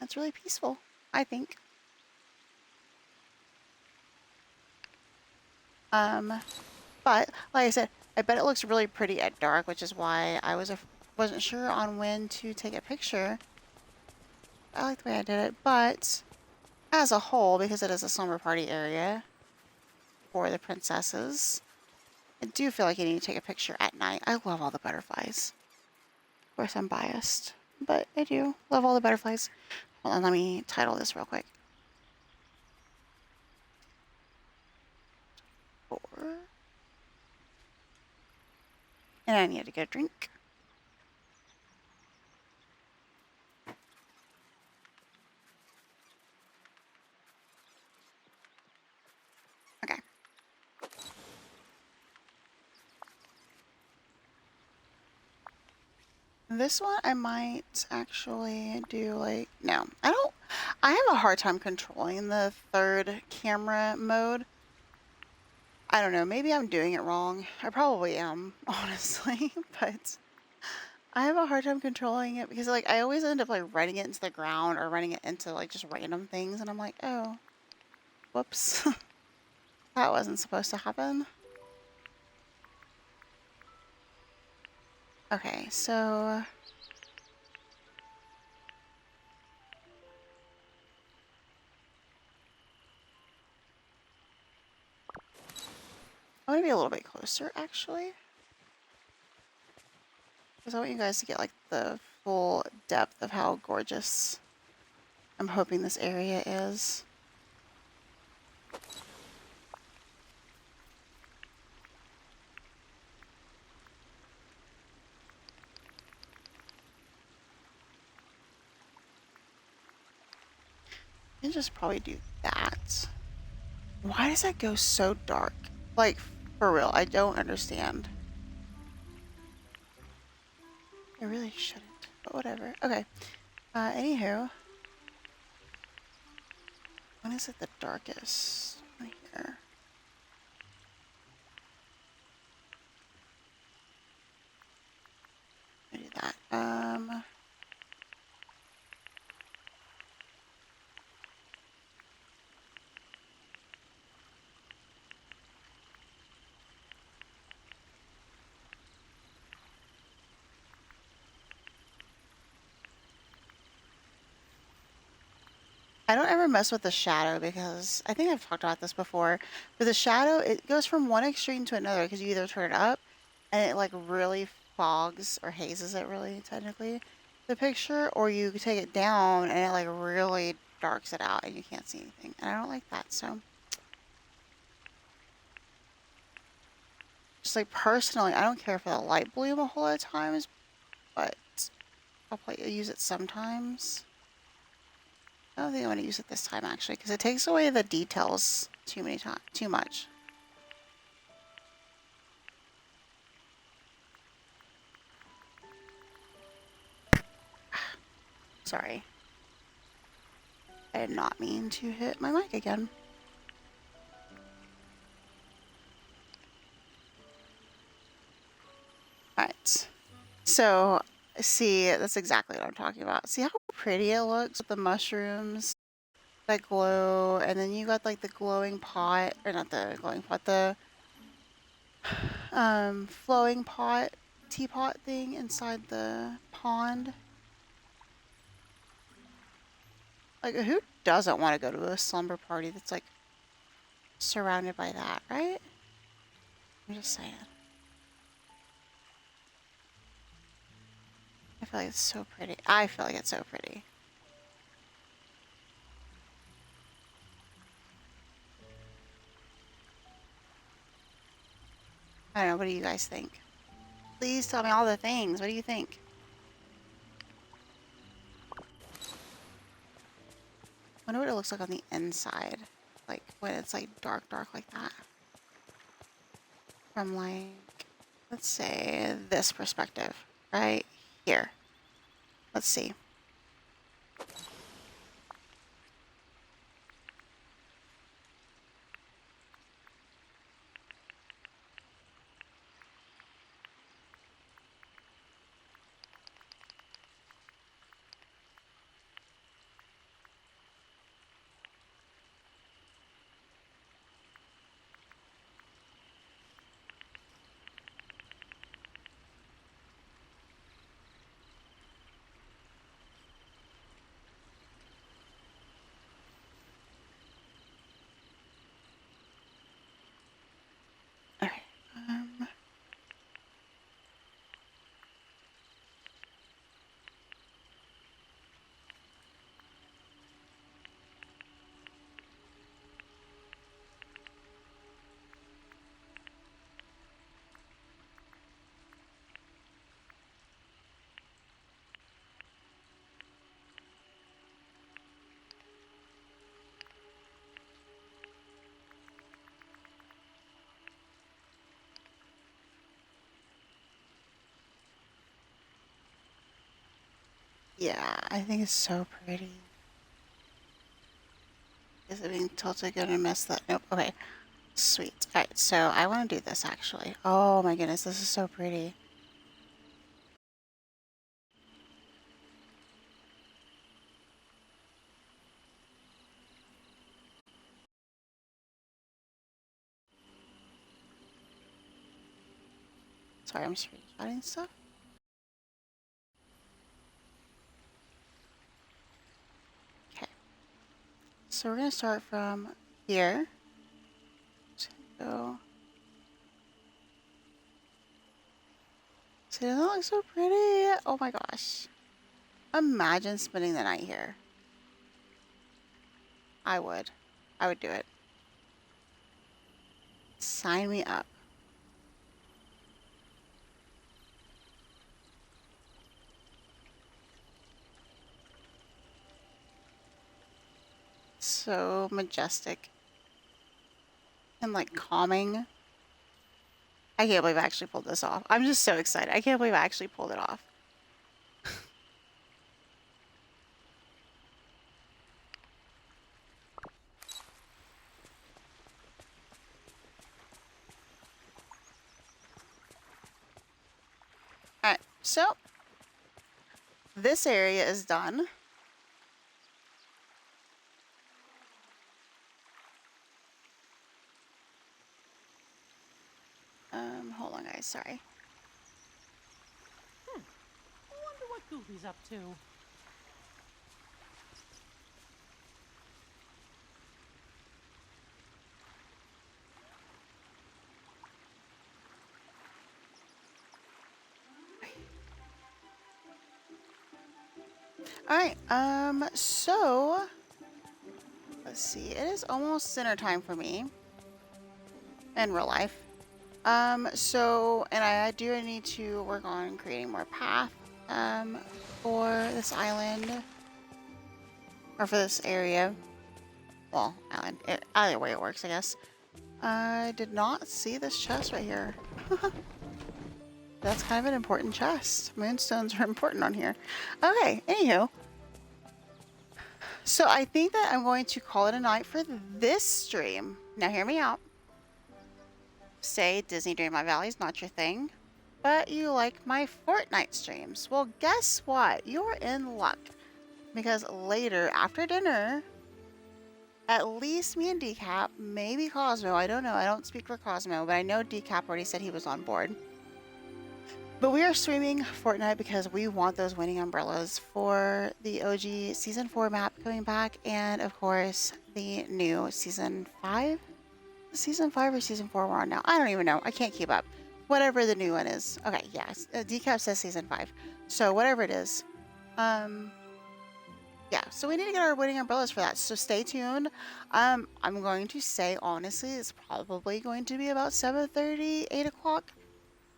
That's really peaceful, I think. But like I said, I bet it looks really pretty at dark, which is why I wasn't sure on when to take a picture. I like the way I did it, but as a whole, because it is a summer party area for the princesses, I do feel like you need to take a picture at night. I love all the butterflies. Of course, I'm biased, but I do love all the butterflies. Hold on, let me title this real quick. Four. And I need to get a drink. Okay. This one I might actually do like, no, I have a hard time controlling the third camera mode. I don't know, maybe I'm doing it wrong. I probably am, honestly, but I have a hard time controlling it because like I always end up like running it into the ground or running it into like just random things and I'm like, oh, whoops. That wasn't supposed to happen. Okay, so I want to be a little bit closer actually. Because I want you guys to get like the full depth of how gorgeous I'm hoping this area is. And just probably do that. Why does that go so dark? Like, for real, I don't understand. I really shouldn't, but whatever. Okay. Anywho. When is it the darkest? Right here. I do that. I don't ever mess with the shadow because I think I've talked about this before. But the shadow, it goes from one extreme to another because you either turn it up and it like really fogs or hazes it really technically the picture, or you take it down and it like really darks it out and you can't see anything. And I don't like that. So just like personally, I don't care for the light bloom a whole lot of times, but I'll use it sometimes. I don't think I want to use it this time actually because it takes away the details too much. Sorry. I did not mean to hit my mic again. Alright. So, see, that's exactly what I'm talking about. See how pretty it looks with the mushrooms that glow, and then you got like the glowing pot, or not the glowing pot, the flowing pot, teapot thing inside the pond. Like, who doesn't want to go to a slumber party that's like surrounded by that, right? I'm just saying. I feel like it's so pretty. I feel like it's so pretty. I don't know. What do you guys think? Please tell me all the things. What do you think? Wonder what it looks like on the inside. Like when it's like dark, dark like that. From like, let's say this perspective, right here. Let's see. Okay. Um, yeah, I think it's so pretty. Is it being tilted? Gonna miss that? Nope. Okay. Sweet. Alright, so I want to do this actually. Oh my goodness, this is so pretty. Sorry, I'm screenshotting stuff. Okay. So we're gonna start from here. Just gonna go. See, doesn't that look so pretty? Oh my gosh. Imagine spending the night here. I would. I would do it. Sign me up. So majestic and like calming. I can't believe I actually pulled this off. I'm just so excited. I can't believe I actually pulled it off. Alright, so this area is done. Hold on guys, sorry. Wonder what Goofy's up to. All right. So let's see. It is almost dinner time for me in real life. And I do need to work on creating more path, for this island or for this area. Well, island. Either way it works, I guess. I did not see this chest right here. That's kind of an important chest. Moonstones are important on here. Okay, anywho. So I think that I'm going to call it a night for this stream. Now hear me out. Say Disney Dream My Valley is not your thing, but you like my Fortnite streams. Well, guess what? You're in luck. Because later, after dinner, at least me and Decap, maybe Cosmo, I don't know, I don't speak for Cosmo, but I know Decap already said he was on board. But we are streaming Fortnite because we want those winning umbrellas for the OG Season 4 map coming back, and of course, the new Season 5? Season 5 or Season 4 we're on now? I don't even know. I can't keep up. Whatever the new one is. Okay, yes. Decap says Season 5. So whatever it is. Yeah, so we need to get our winning umbrellas for that. So stay tuned. I'm going to say, honestly, it's probably going to be about 7:30, 8 o'clock.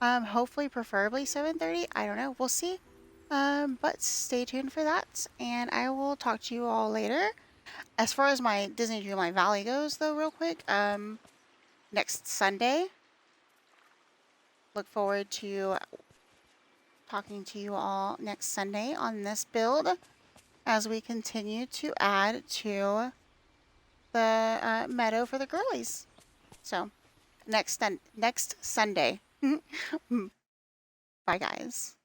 Hopefully, preferably 7:30. I don't know. We'll see. But stay tuned for that, and I will talk to you all later. As far as my Disney Dreamlight Valley goes, though, real quick, next Sunday, look forward to talking to you all next Sunday on this build as we continue to add to the meadow for the girlies. So, next Sunday. Bye, guys.